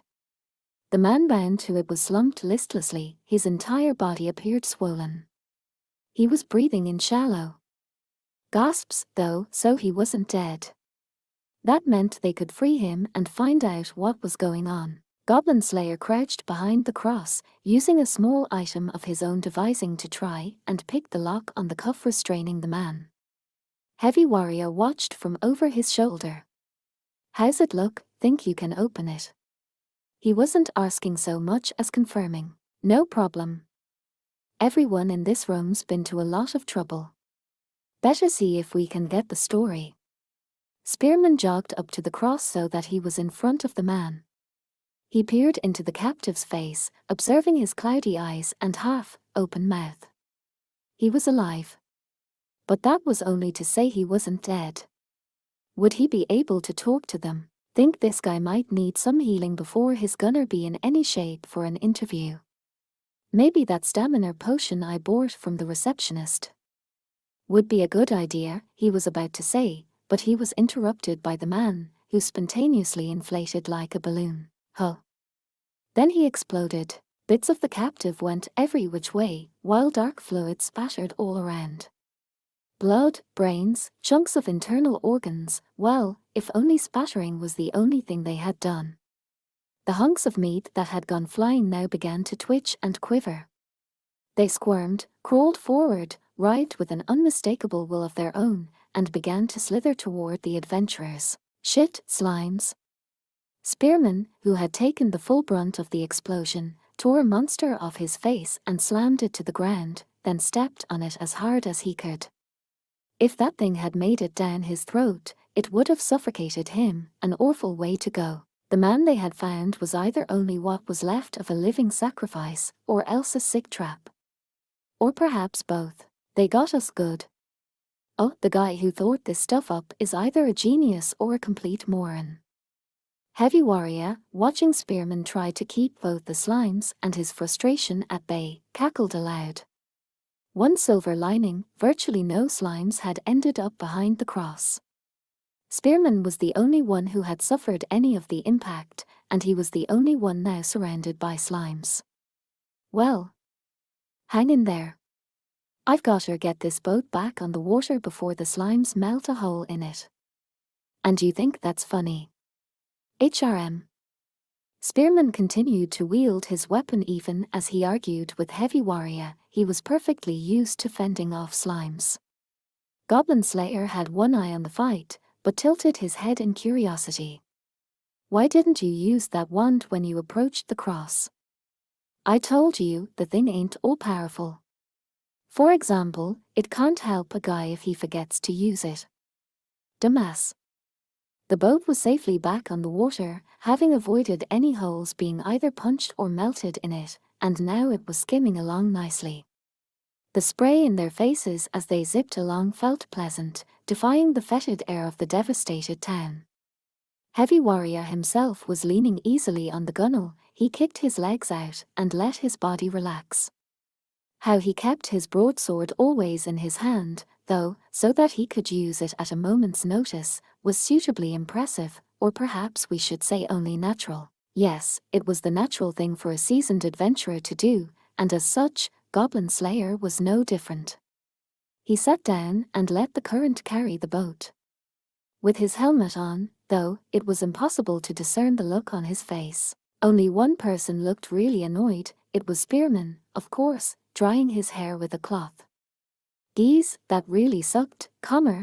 The man bound to it was slumped listlessly, his entire body appeared swollen. He was breathing in shallow gasps, though, so he wasn't dead. That meant they could free him and find out what was going on. Goblin Slayer crouched behind the cross, using a small item of his own devising to try and pick the lock on the cuff restraining the man. Heavy Warrior watched from over his shoulder. How's it look? Think you can open it? He wasn't asking so much as confirming. No problem. Everyone in this room's been to a lot of trouble. Better see if we can get the story. Spearman jogged up to the cross so that he was in front of the man. He peered into the captive's face, observing his cloudy eyes and half-open mouth. He was alive. But that was only to say he wasn't dead. Would he be able to talk to them? Think this guy might need some healing before his gonna be in any shape for an interview. Maybe that stamina potion I bought from the receptionist would be a good idea, he was about to say, but he was interrupted by the man, who spontaneously inflated like a balloon. Huh. Then he exploded. Bits of the captive went every which way, while dark fluid spattered all around. Blood, brains, chunks of internal organs, well, if only spattering was the only thing they had done. The hunks of meat that had gone flying now began to twitch and quiver. They squirmed, crawled forward, writhed with an unmistakable will of their own, and began to slither toward the adventurers. Shit, slimes. Spearman, who had taken the full brunt of the explosion, tore a monster off his face and slammed it to the ground, then stepped on it as hard as he could. If that thing had made it down his throat, it would have suffocated him, an awful way to go. The man they had found was either only what was left of a living sacrifice, or else a sick trap. Or perhaps both. They got us good. Oh, the guy who thought this stuff up is either a genius or a complete moron. Heavy Warrior, watching Spearman try to keep both the slimes and his frustration at bay, cackled aloud. One silver lining, virtually no slimes had ended up behind the cross. Spearman was the only one who had suffered any of the impact, and he was the only one now surrounded by slimes. Well, hang in there. I've gotta get this boat back on the water before the slimes melt a hole in it. And you think that's funny? HRM. Spearman continued to wield his weapon even as he argued with Heavy Warrior. He was perfectly used to fending off slimes. Goblin Slayer had one eye on the fight, but tilted his head in curiosity. Why didn't you use that wand when you approached the cross? I told you, the thing ain't all-powerful. For example, it can't help a guy if he forgets to use it. Dumbass. The boat was safely back on the water, having avoided any holes being either punched or melted in it, and now it was skimming along nicely. The spray in their faces as they zipped along felt pleasant, defying the fetid air of the devastated town. Heavy Warrior himself was leaning easily on the gunwale. He kicked his legs out and let his body relax. How he kept his broadsword always in his hand, though, so that he could use it at a moment's notice, was suitably impressive, or perhaps we should say only natural. Yes, it was the natural thing for a seasoned adventurer to do, and as such, Goblin Slayer was no different. He sat down and let the current carry the boat. With his helmet on, though, it was impossible to discern the look on his face. Only one person looked really annoyed. It was Spearman, of course, drying his hair with a cloth. Geez, that really sucked,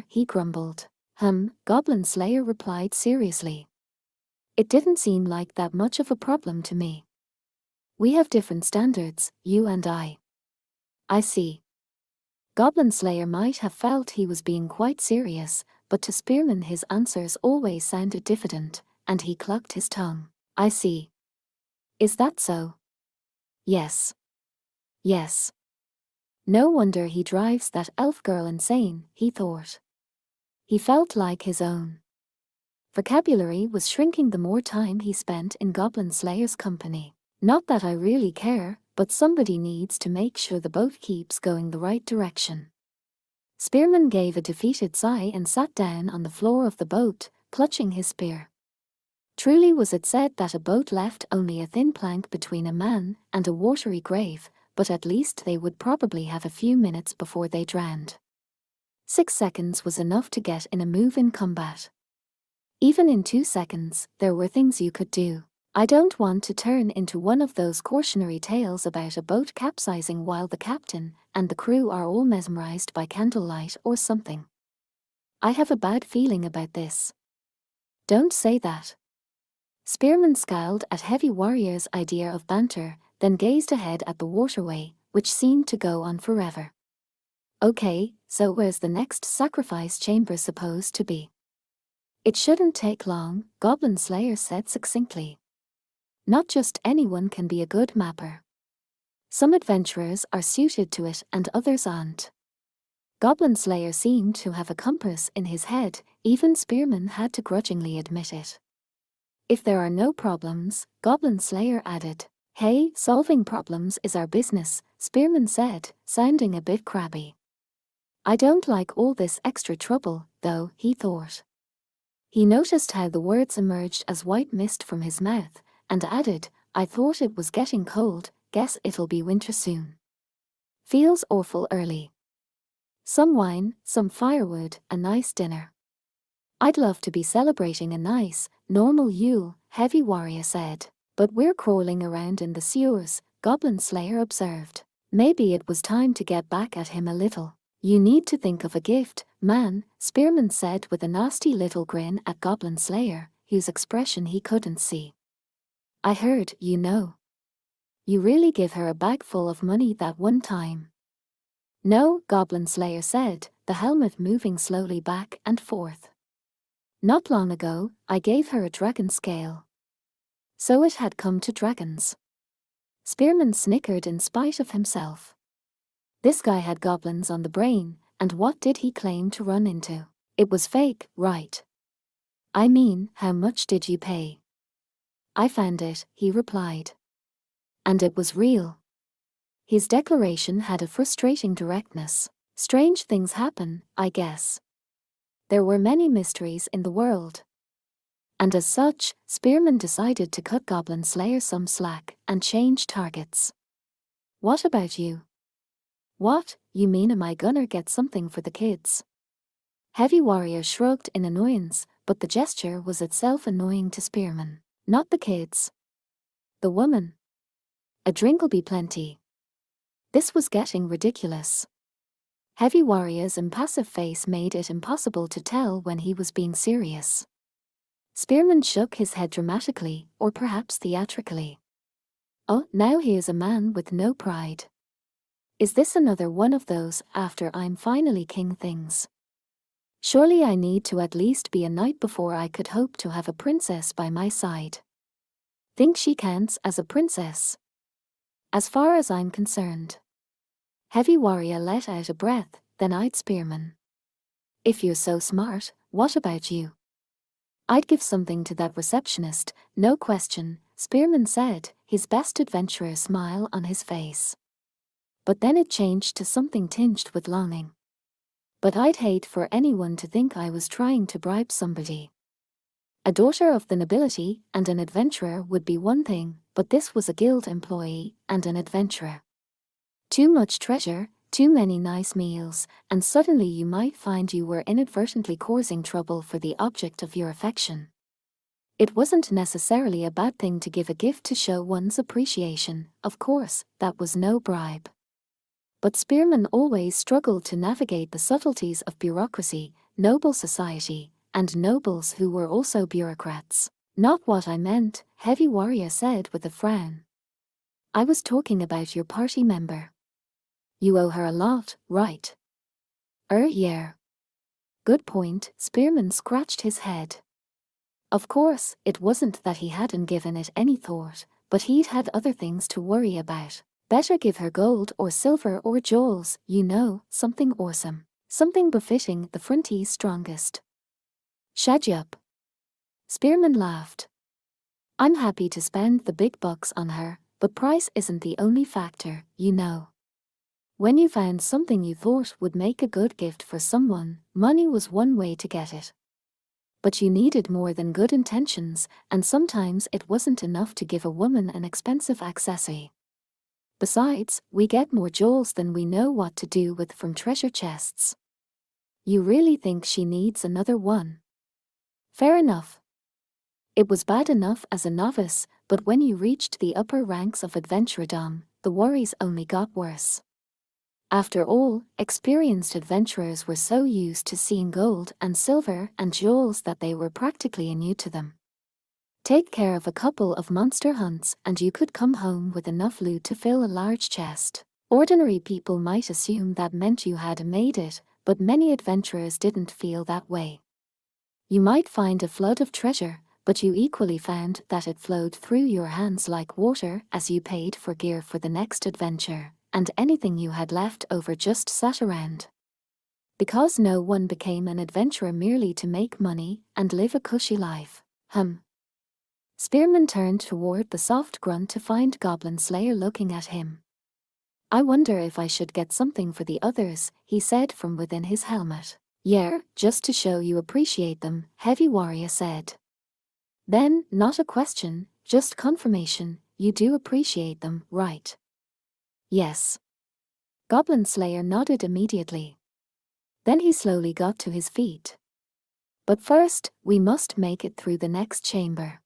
he grumbled. Goblin Slayer replied seriously. It didn't seem like that much of a problem to me. We have different standards, you and I. I see. Goblin Slayer might have felt he was being quite serious, but to Spearman his answers always sounded diffident, and he clucked his tongue. I see. Is that so? Yes. Yes. No wonder he drives that elf girl insane, he thought. He felt like his own vocabulary was shrinking the more time he spent in Goblin Slayer's company. Not that I really care, but somebody needs to make sure the boat keeps going the right direction. Spearman gave a defeated sigh and sat down on the floor of the boat, clutching his spear. Truly was it said that a boat left only a thin plank between a man and a watery grave, but at least they would probably have a few minutes before they drowned. 6 seconds was enough to get in a move in combat. Even in 2 seconds, there were things you could do. I don't want to turn into one of those cautionary tales about a boat capsizing while the captain and the crew are all mesmerized by candlelight or something. I have a bad feeling about this. Don't say that. Spearman scowled at Heavy Warrior's idea of banter, then gazed ahead at the waterway, which seemed to go on forever. Okay, so where's the next sacrifice chamber supposed to be? It shouldn't take long, Goblin Slayer said succinctly. Not just anyone can be a good mapper. Some adventurers are suited to it and others aren't. Goblin Slayer seemed to have a compass in his head, even Spearman had to grudgingly admit it. If there are no problems, Goblin Slayer added. Hey, solving problems is our business, Spearman said, sounding a bit crabby. I don't like all this extra trouble, though, he thought. He noticed how the words emerged as white mist from his mouth, and added, I thought it was getting cold, guess it'll be winter soon. Feels awful early. Some wine, some firewood, a nice dinner. I'd love to be celebrating a nice, normal Yule, Heavy Warrior said. But we're crawling around in the sewers, Goblin Slayer observed. Maybe it was time to get back at him a little. You need to think of a gift, man, Spearman said with a nasty little grin at Goblin Slayer, whose expression he couldn't see. I heard, you know. You really give her a bag full of money that one time. No, Goblin Slayer said, the helmet moving slowly back and forth. Not long ago, I gave her a dragon scale. So it had come to dragons. Spearman snickered in spite of himself. This guy had goblins on the brain, and what did he claim to run into? It was fake, right? I mean, how much did you pay? I found it, he replied. And it was real. His declaration had a frustrating directness. Strange things happen, I guess. There were many mysteries in the world. And as such, Spearman decided to cut Goblin Slayer some slack and change targets. What about you? What, you mean am I gonna get something for the kids? Heavy Warrior shrugged in annoyance, but the gesture was itself annoying to Spearman. Not the kids. The woman. A drink'll be plenty. This was getting ridiculous. Heavy Warrior's impassive face made it impossible to tell when he was being serious. Spearman shook his head dramatically, or perhaps theatrically. Oh, now he is a man with no pride. Is this another one of those after I'm finally king things? Surely I need to at least be a knight before I could hope to have a princess by my side. Think she counts as a princess? As far as I'm concerned. Heavy Warrior let out a breath, then eyed Spearman. If you're so smart, what about you? I'd give something to that receptionist, no question, Spearman said, his best adventurer smile on his face. But then it changed to something tinged with longing. But I'd hate for anyone to think I was trying to bribe somebody. A daughter of the nobility and an adventurer would be one thing, but this was a guild employee and an adventurer. Too much treasure, too many nice meals, and suddenly you might find you were inadvertently causing trouble for the object of your affection. It wasn't necessarily a bad thing to give a gift to show one's appreciation, of course, that was no bribe. But Spearman always struggled to navigate the subtleties of bureaucracy, noble society, and nobles who were also bureaucrats. Not what I meant, Heavy Warrior said with a frown. I was talking about your party member. You owe her a lot, right? Yeah. Good point, Spearman scratched his head. Of course, it wasn't that he hadn't given it any thought, but he'd had other things to worry about. Better give her gold or silver or jewels, you know, something awesome. Something befitting the Frontee's strongest. Shut up. Spearman laughed. I'm happy to spend the big bucks on her, But price isn't the only factor, you know. When you found something you thought would make a good gift for someone, money was one way to get it. But you needed more than good intentions, and sometimes it wasn't enough to give a woman an expensive accessory. Besides, we get more jewels than we know what to do with from treasure chests. You really think she needs another one? Fair enough. It was bad enough as a novice, but when you reached the upper ranks of adventuredom, the worries only got worse. After all, experienced adventurers were so used to seeing gold and silver and jewels that they were practically new to them. Take care of a couple of monster hunts and you could come home with enough loot to fill a large chest. Ordinary people might assume that meant you had made it, but many adventurers didn't feel that way. You might find a flood of treasure, but you equally found that it flowed through your hands like water as you paid for gear for the next adventure, and anything you had left over just sat around. Because no one became an adventurer merely to make money and live a cushy life. Spearman turned toward the soft grunt to find Goblin Slayer looking at him. I wonder if I should get something for the others, he said from within his helmet. Yeah, just to show you appreciate them, Heavy Warrior said. Then, not a question, just confirmation, you do appreciate them, right? Yes. Goblin Slayer nodded immediately. Then he slowly got to his feet. But first, we must make it through the next chamber.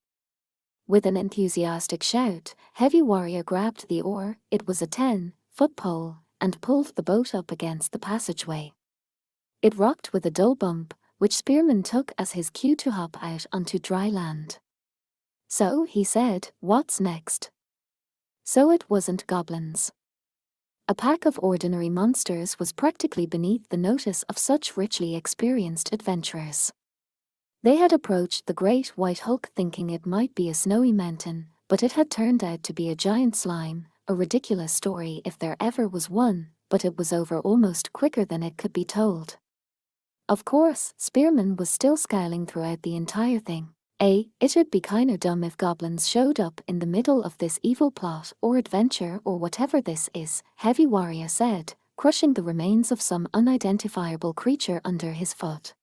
With an enthusiastic shout, Heavy Warrior grabbed the oar, it was a 10-foot pole, and pulled the boat up against the passageway. It rocked with a dull bump, which Spearman took as his cue to hop out onto dry land. So, he said, what's next? So it wasn't goblins. A pack of ordinary monsters was practically beneath the notice of such richly experienced adventurers. They had approached the great white hulk thinking it might be a snowy mountain, but it had turned out to be a giant slime, a ridiculous story if there ever was one, but it was over almost quicker than it could be told. Of course, Spearman was still scowling throughout the entire thing. It'd be kinda dumb if goblins showed up in the middle of this evil plot or adventure or whatever this is, Heavy Warrior said, crushing the remains of some unidentifiable creature under his foot.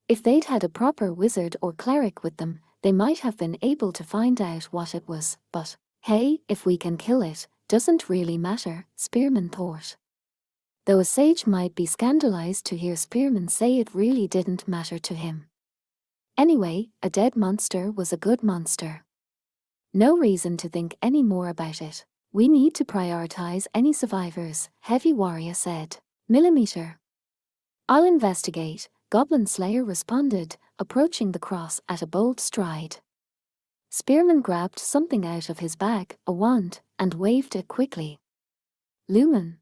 If they'd had a proper wizard or cleric with them, they might have been able to find out what it was, but, hey, if we can kill it, doesn't really matter, Spearman thought. Though a sage might be scandalized to hear Spearman say it really didn't matter to him. Anyway, a dead monster was a good monster. No reason to think any more about it. We need to prioritize any survivors, Heavy Warrior said. Millimeter. I'll investigate, Goblin Slayer responded, approaching the cross at a bold stride. Spearman grabbed something out of his bag, a wand, and waved it quickly. Lumen.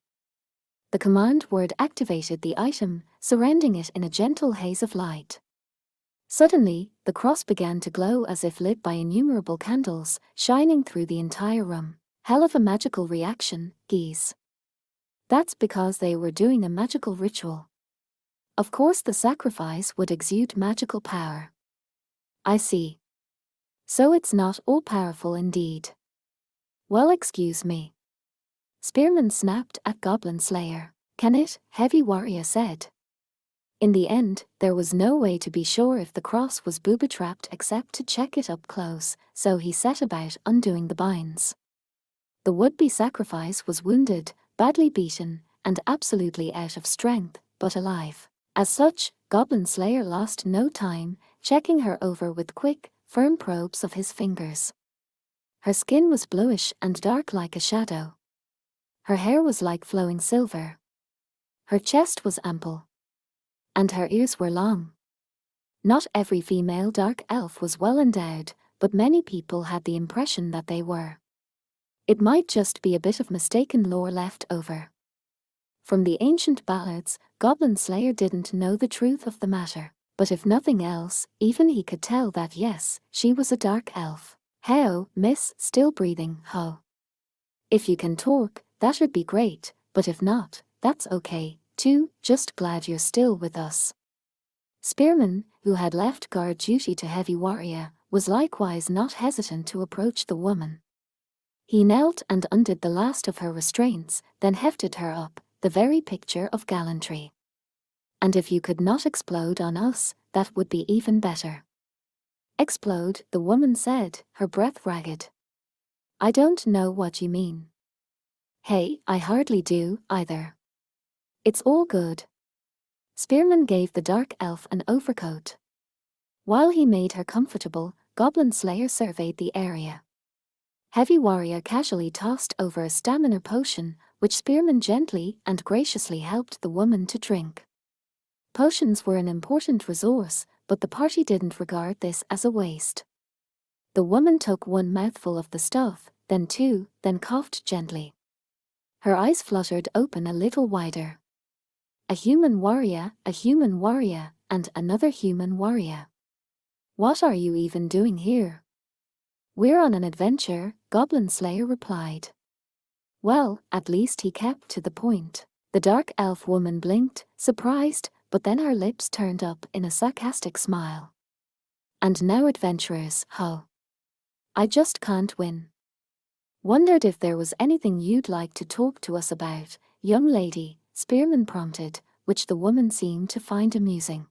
The command word activated the item, surrounding it in a gentle haze of light. Suddenly, the cross began to glow as if lit by innumerable candles, shining through the entire room. Hell of a magical reaction, geez. That's because they were doing a magical ritual. Of course the sacrifice would exude magical power. I see. So it's not all-powerful indeed. Well, excuse me. Spearman snapped at Goblin Slayer. Can it? Heavy Warrior said. In the end, there was no way to be sure if the cross was booby-trapped except to check it up close, so he set about undoing the binds. The would-be sacrifice was wounded, badly beaten, and absolutely out of strength, but alive. As such, Goblin Slayer lost no time, checking her over with quick, firm probes of his fingers. Her skin was bluish and dark like a shadow. Her hair was like flowing silver. Her chest was ample. And her ears were long. Not every female dark elf was well endowed, but many people had the impression that they were. It might just be a bit of mistaken lore left over. From the ancient ballads, Goblin Slayer didn't know the truth of the matter, but if nothing else, even he could tell that yes, she was a dark elf. Hey-oh, miss, still breathing, ho. If you can talk, that'd be great, but if not, that's okay, too, just glad you're still with us. Spearman, who had left guard duty to Heavy Warrior, was likewise not hesitant to approach the woman. He knelt and undid the last of her restraints, then hefted her up, the very picture of gallantry. And if you could not explode on us, that would be even better. Explode, the woman said, her breath ragged. I don't know what you mean. Hey, I hardly do, either. It's all good. Spearman gave the dark elf an overcoat. While he made her comfortable, Goblin Slayer surveyed the area. Heavy Warrior casually tossed over a stamina potion, which Spearman gently and graciously helped the woman to drink. Potions were an important resource, but the party didn't regard this as a waste. The woman took one mouthful of the stuff, then two, then coughed gently. Her eyes fluttered open a little wider. A human warrior, and another human warrior. What are you even doing here? We're on an adventure, Goblin Slayer replied. Well, at least he kept to the point. The dark elf woman blinked, surprised, but then her lips turned up in a sarcastic smile. And now adventurers, ho. I just can't win. Wondered if there was anything you'd like to talk to us about, young lady, Spearman prompted, which the woman seemed to find amusing.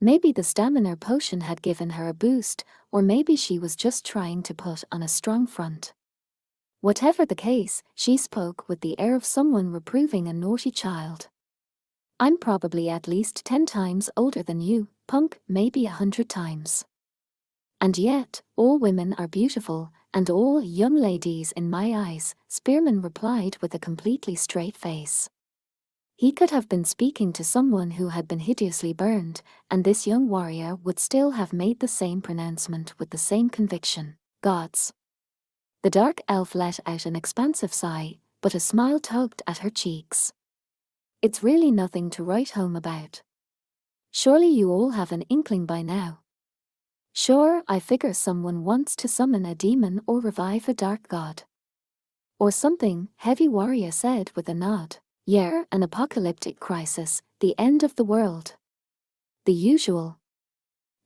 Maybe the stamina potion had given her a boost, or maybe she was just trying to put on a strong front. Whatever the case, she spoke with the air of someone reproving a naughty child. I'm probably at least 10 times older than you, punk, maybe 100 times. And yet, all women are beautiful, and all young ladies in my eyes, Spearman replied with a completely straight face. He could have been speaking to someone who had been hideously burned, and this young warrior would still have made the same pronouncement with the same conviction. Gods. The dark elf let out an expansive sigh, but a smile tugged at her cheeks. It's really nothing to write home about. Surely you all have an inkling by now. Sure, I figure someone wants to summon a demon or revive a dark god. Or something, Heavy Warrior said with a nod. Yeah, an apocalyptic crisis, the end of the world. The usual.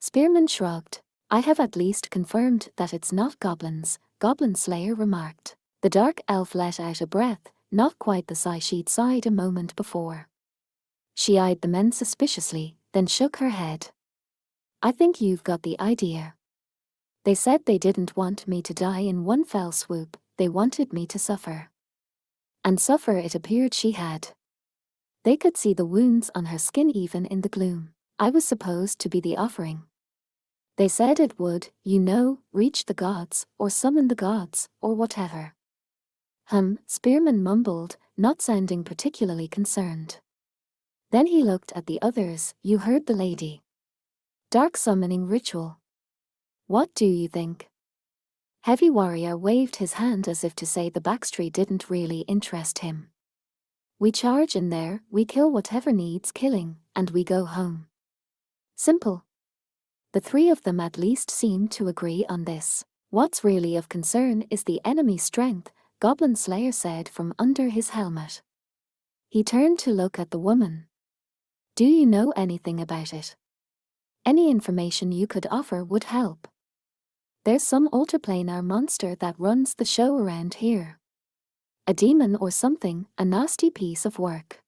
Spearman shrugged. I have at least confirmed that it's not goblins, Goblin Slayer remarked. The dark elf let out a breath, not quite the sigh she'd sighed a moment before. She eyed the men suspiciously, then shook her head. I think you've got the idea. They said they didn't want me to die in one fell swoop, they wanted me to suffer. And suffer it appeared she had. They could see the wounds on her skin even in the gloom. I was supposed to be the offering. They said it would, you know, reach the gods, or summon the gods, or whatever. Spearman mumbled, not sounding particularly concerned. Then he looked at the others. You heard the lady. Dark summoning ritual. What do you think? Heavy Warrior waved his hand as if to say the backstory didn't really interest him. We charge in there, we kill whatever needs killing, and we go home. Simple. The three of them at least seemed to agree on this. What's really of concern is the enemy strength, Goblin Slayer said from under his helmet. He turned to look at the woman. Do you know anything about it? Any information you could offer would help. There's some ultraplanar monster that runs the show around here. A demon or something, a nasty piece of work.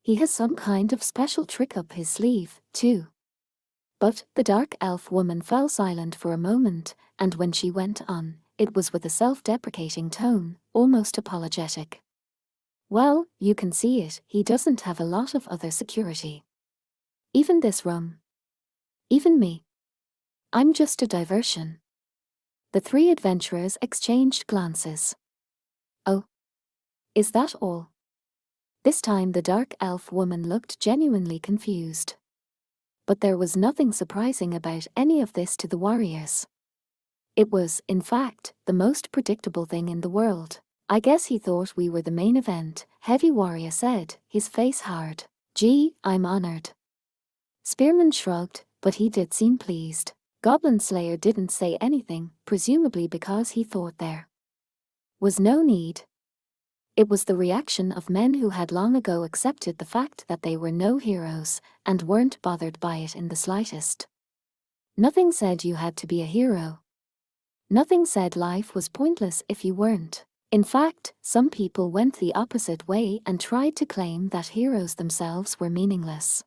He has some kind of special trick up his sleeve, too. But the dark elf woman fell silent for a moment, and when she went on, it was with a self-deprecating tone, almost apologetic. Well, you can see it, he doesn't have a lot of other security. Even this room. Even me. I'm just a diversion. The three adventurers exchanged glances. Oh. Is that all? This time the dark elf woman looked genuinely confused. But there was nothing surprising about any of this to the warriors. It was, in fact, the most predictable thing in the world. I guess he thought we were the main event, Heavy Warrior said, his face hard. Gee, I'm honored. Spearman shrugged, but he did seem pleased. Goblin Slayer didn't say anything, presumably because he thought there was no need. It was the reaction of men who had long ago accepted the fact that they were no heroes, and weren't bothered by it in the slightest. Nothing said you had to be a hero. Nothing said life was pointless if you weren't. In fact, some people went the opposite way and tried to claim that heroes themselves were meaningless.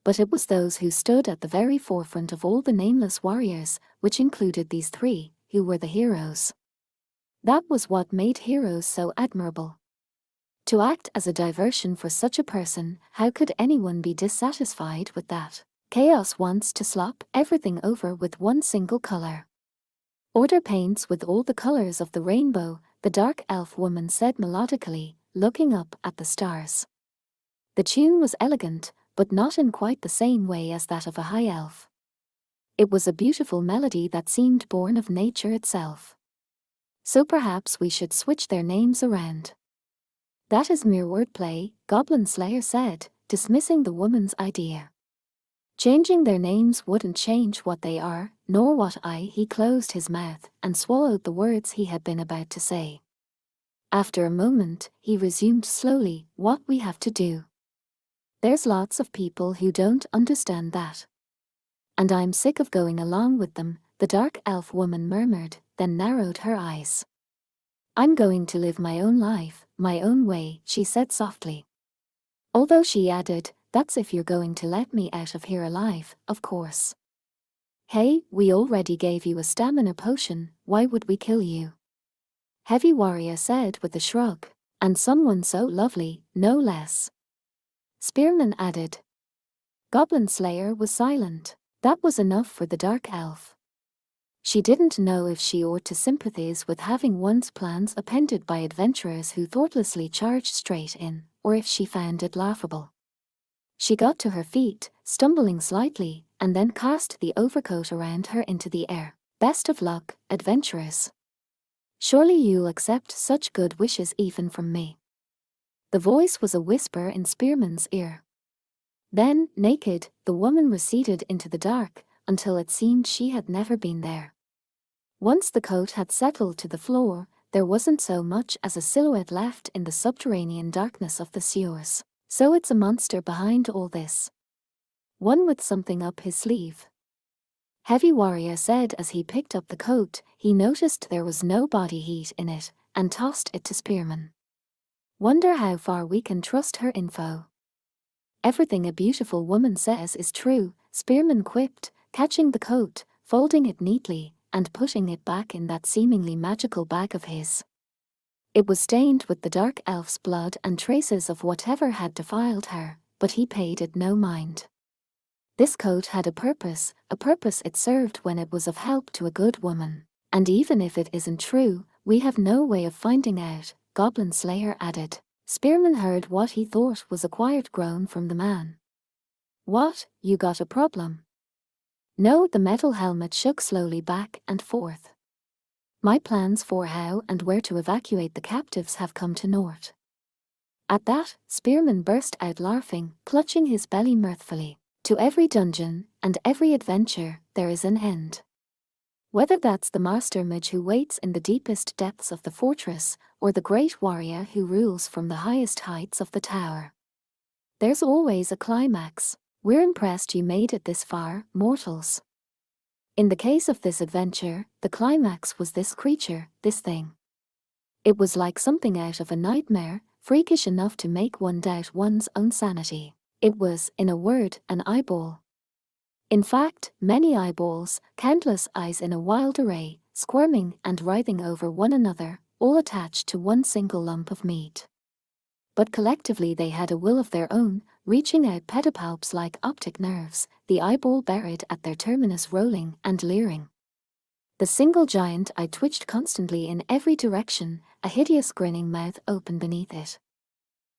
But it was those who stood at the very forefront of all the nameless warriors, which included these three, who were the heroes. That was what made heroes so admirable. To act as a diversion for such a person, how could anyone be dissatisfied with that? Chaos wants to slop everything over with one single color. Order paints with all the colors of the rainbow, the dark elf woman said melodically, looking up at the stars. The tune was elegant, but not in quite the same way as that of a high elf. It was a beautiful melody that seemed born of nature itself. So perhaps we should switch their names around. That is mere wordplay, Goblin Slayer said, dismissing the woman's idea. Changing their names wouldn't change what they are, nor what he closed his mouth and swallowed the words he had been about to say. After a moment, he resumed slowly, what we have to do. There's lots of people who don't understand that. And I'm sick of going along with them, the dark elf woman murmured, then narrowed her eyes. I'm going to live my own life, my own way, she said softly. Although she added, that's if you're going to let me out of here alive, of course. Hey, we already gave you a stamina potion, why would we kill you? Heavy Warrior said with a shrug. And someone so lovely, no less. Spearman added. Goblin Slayer was silent. That was enough for the dark elf. She didn't know if she ought to sympathize with having one's plans upended by adventurers who thoughtlessly charged straight in, or if she found it laughable. She got to her feet, stumbling slightly, and then cast the overcoat around her into the air. Best of luck, adventurers. Surely you'll accept such good wishes even from me. The voice was a whisper in Spearman's ear. Then, naked, the woman receded into the dark, until it seemed she had never been there. Once the coat had settled to the floor, there wasn't so much as a silhouette left in the subterranean darkness of the sewers. So it's a monster behind all this. One with something up his sleeve. Heavy Warrior said as he picked up the coat, he noticed there was no body heat in it, and tossed it to Spearman. Wonder how far we can trust her info. Everything a beautiful woman says is true, Spearman quipped, catching the coat, folding it neatly, and putting it back in that seemingly magical bag of his. It was stained with the dark elf's blood and traces of whatever had defiled her, but he paid it no mind. This coat had a purpose it served when it was of help to a good woman. And even if it isn't true, we have no way of finding out, Goblin Slayer added. Spearman heard what he thought was a quiet groan from the man. What, you got a problem? No, the metal helmet shook slowly back and forth. My plans for how and where to evacuate the captives have come to naught. At that, Spearman burst out laughing, clutching his belly mirthfully. To every dungeon, and every adventure, there is an end. Whether that's the master mage who waits in the deepest depths of the fortress, or the great warrior who rules from the highest heights of the tower. There's always a climax. We're impressed you made it this far, mortals. In the case of this adventure, the climax was this creature, this thing. It was like something out of a nightmare, freakish enough to make one doubt one's own sanity. It was, in a word, an eyeball. In fact, many eyeballs, countless eyes in a wild array, squirming and writhing over one another, all attached to one single lump of meat. But collectively they had a will of their own, reaching out pedipalps like optic nerves, the eyeball buried at their terminus rolling and leering. The single giant eye twitched constantly in every direction, a hideous grinning mouth open beneath it.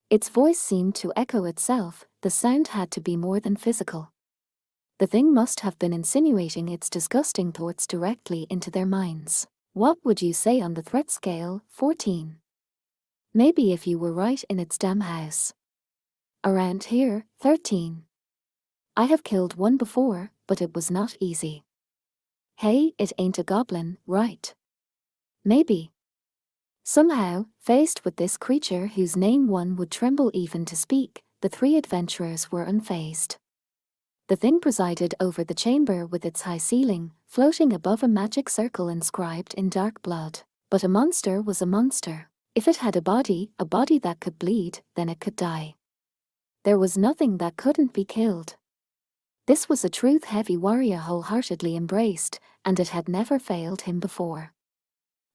Its voice seemed to echo itself, the sound had to be more than physical. The thing must have been insinuating its disgusting thoughts directly into their minds. What would you say on the threat scale, 14? Maybe if you were right in its damn house. Around here, 13. I have killed one before, but it was not easy. Hey, it ain't a goblin, right? Maybe. Somehow, faced with this creature whose name one would tremble even to speak, the three adventurers were unfazed. The thing presided over the chamber with its high ceiling, floating above a magic circle inscribed in dark blood. But a monster was a monster. If it had a body that could bleed, then it could die. There was nothing that couldn't be killed. This was a truth Heavy Warrior wholeheartedly embraced, and it had never failed him before.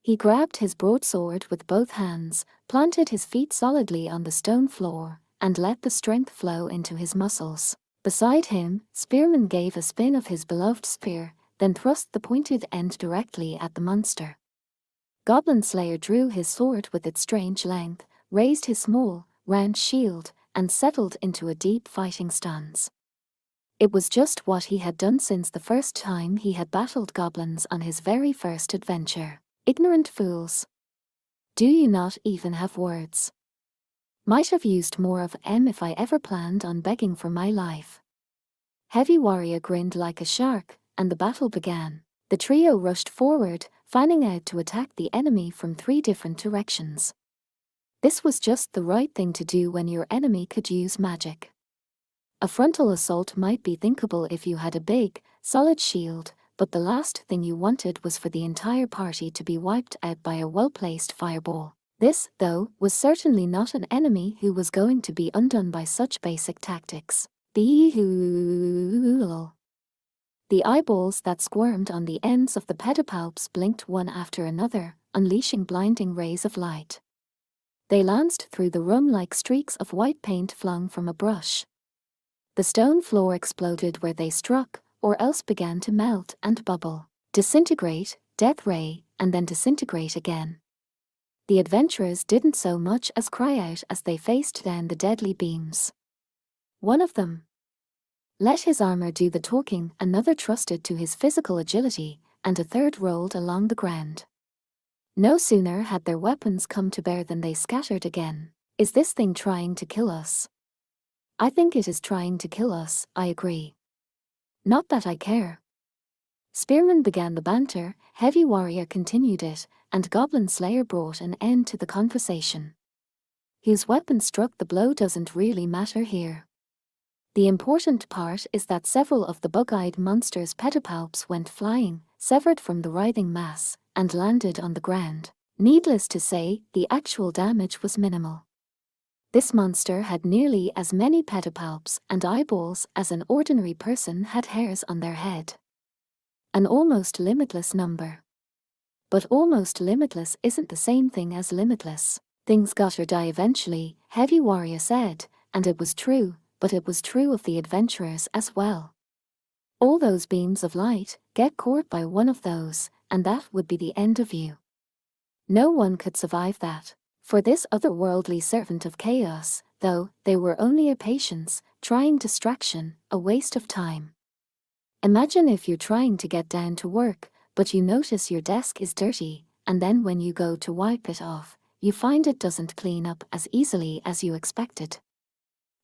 He grabbed his broadsword with both hands, planted his feet solidly on the stone floor, and let the strength flow into his muscles. Beside him, Spearman gave a spin of his beloved spear, then thrust the pointed end directly at the monster. Goblin Slayer drew his sword with its strange length, raised his small, round shield, and settled into a deep fighting stance. It was just what he had done since the first time he had battled goblins on his very first adventure. Ignorant fools. Do you not even have words? Might have used more of them if I ever planned on begging for my life. Heavy Warrior grinned like a shark, and the battle began. The trio rushed forward, fanning out to attack the enemy from 3 different directions. This was just the right thing to do when your enemy could use magic. A frontal assault might be thinkable if you had a big, solid shield, but the last thing you wanted was for the entire party to be wiped out by a well-placed fireball. This, though, was certainly not an enemy who was going to be undone by such basic tactics. The eyeballs that squirmed on the ends of the pedipalps blinked one after another, unleashing blinding rays of light. They lanced through the room like streaks of white paint flung from a brush. The stone floor exploded where they struck, or else began to melt and bubble. Disintegrate, death ray, and then disintegrate again. The adventurers didn't so much as cry out as they faced down the deadly beams. One of them let his armor do the talking, another trusted to his physical agility, and a third rolled along the ground. No sooner had their weapons come to bear than they scattered again. Is this thing trying to kill us? I think it is trying to kill us, I agree. Not that I care. Spearman began the banter, Heavy Warrior continued it, and Goblin Slayer brought an end to the conversation. Whose weapon struck the blow doesn't really matter here. The important part is that several of the bug-eyed monster's pedipalps went flying, severed from the writhing mass, and landed on the ground. Needless to say, the actual damage was minimal. This monster had nearly as many pedipalps and eyeballs as an ordinary person had hairs on their head. An almost limitless number. But almost limitless isn't the same thing as limitless. Things gotta die eventually, Heavy Warrior said, and it was true, but it was true of the adventurers as well. All those beams of light, get caught by one of those, and that would be the end of you. No one could survive that. For this otherworldly servant of chaos, though, they were only a patience, trying distraction, a waste of time. Imagine if you're trying to get down to work, but you notice your desk is dirty, and then when you go to wipe it off, you find it doesn't clean up as easily as you expected.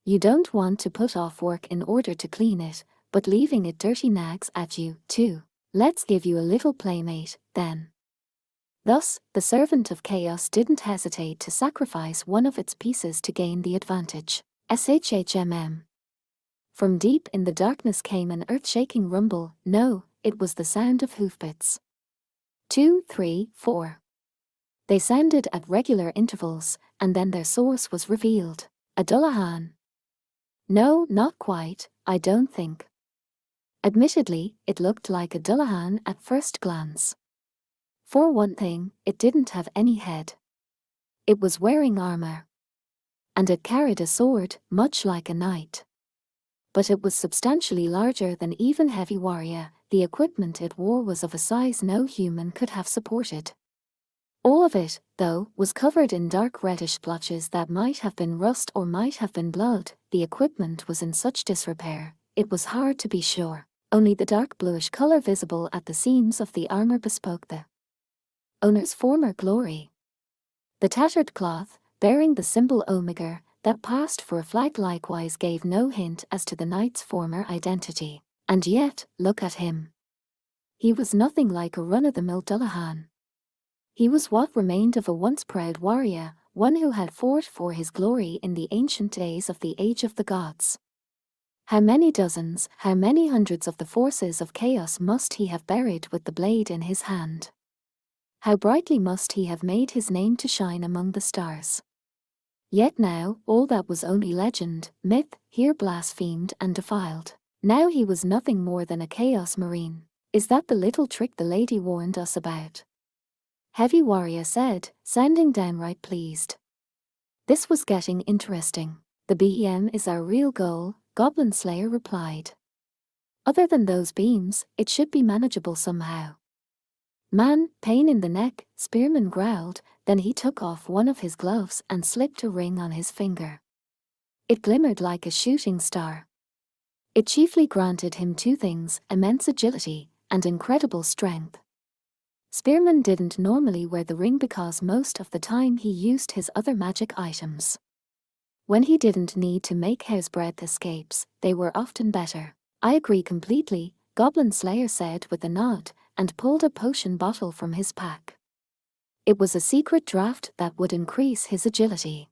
You don't want to put off work in order to clean it, but leaving it dirty nags at you, too. Let's give you a little playmate, then. Thus, the servant of chaos didn't hesitate to sacrifice one of its pieces to gain the advantage. SHHMM. From deep in the darkness came an earth-shaking rumble. No, it was the sound of hoofbeats. 2, 3, 4. They sounded at regular intervals, and then their source was revealed. A Dullahan. No, not quite, I don't think. Admittedly, it looked like a Dullahan at first glance. For one thing, it didn't have any head. It was wearing armor. And it carried a sword, much like a knight. But it was substantially larger than even Heavy Warrior. The equipment it wore was of a size no human could have supported. All of it, though, was covered in dark reddish splotches that might have been rust or might have been blood. The equipment was in such disrepair, it was hard to be sure. Only the dark bluish color visible at the seams of the armor bespoke the owner's former glory. The tattered cloth, bearing the symbol Omega, that passed for a flag likewise gave no hint as to the knight's former identity. And yet, look at him. He was nothing like a run-of-the-mill Dullahan. He was what remained of a once proud warrior, one who had fought for his glory in the ancient days of the Age of the Gods. How many dozens, how many hundreds of the forces of chaos must he have buried with the blade in his hand? How brightly must he have made his name to shine among the stars? Yet now, all that was only legend, myth, here blasphemed and defiled. Now he was nothing more than a chaos marine. Is that the little trick the lady warned us about? Heavy Warrior said, sounding downright pleased. This was getting interesting. The BEM is our real goal, Goblin Slayer replied. Other than those beams, it should be manageable somehow. Man, pain in the neck, Spearman growled, then he took off one of his gloves and slipped a ring on his finger. It glimmered like a shooting star. It chiefly granted him two things, immense agility and incredible strength. Spearman didn't normally wear the ring because most of the time he used his other magic items. When he didn't need to make hair's-breadth escapes, they were often better. I agree completely, Goblin Slayer said with a nod, and pulled a potion bottle from his pack. It was a secret draft that would increase his agility.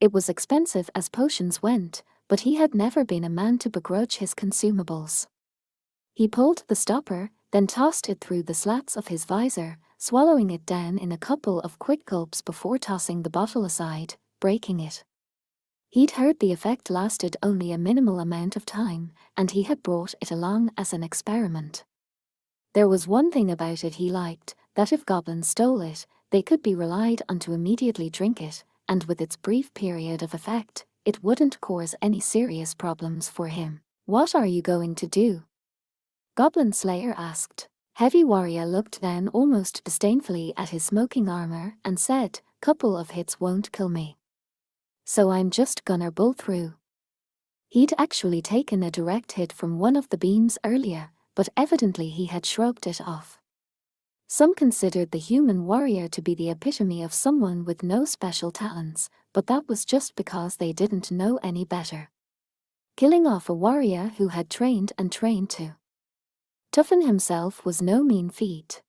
It was expensive as potions went, but he had never been a man to begrudge his consumables. He pulled the stopper, then tossed it through the slats of his visor, swallowing it down in a couple of quick gulps before tossing the bottle aside, breaking it. He'd heard the effect lasted only a minimal amount of time, and he had brought it along as an experiment. There was one thing about it he liked, that if goblins stole it, they could be relied on to immediately drink it, and with its brief period of effect, it wouldn't cause any serious problems for him. What are you going to do? Goblin Slayer asked. Heavy Warrior looked down almost disdainfully at his smoking armor and said, couple of hits won't kill me. So I'm just gonna bull through. He'd actually taken a direct hit from one of the beams earlier, but evidently he had shrugged it off. Some considered the human warrior to be the epitome of someone with no special talents, but that was just because they didn't know any better. Killing off a warrior who had trained and trained to toughen himself was no mean feat.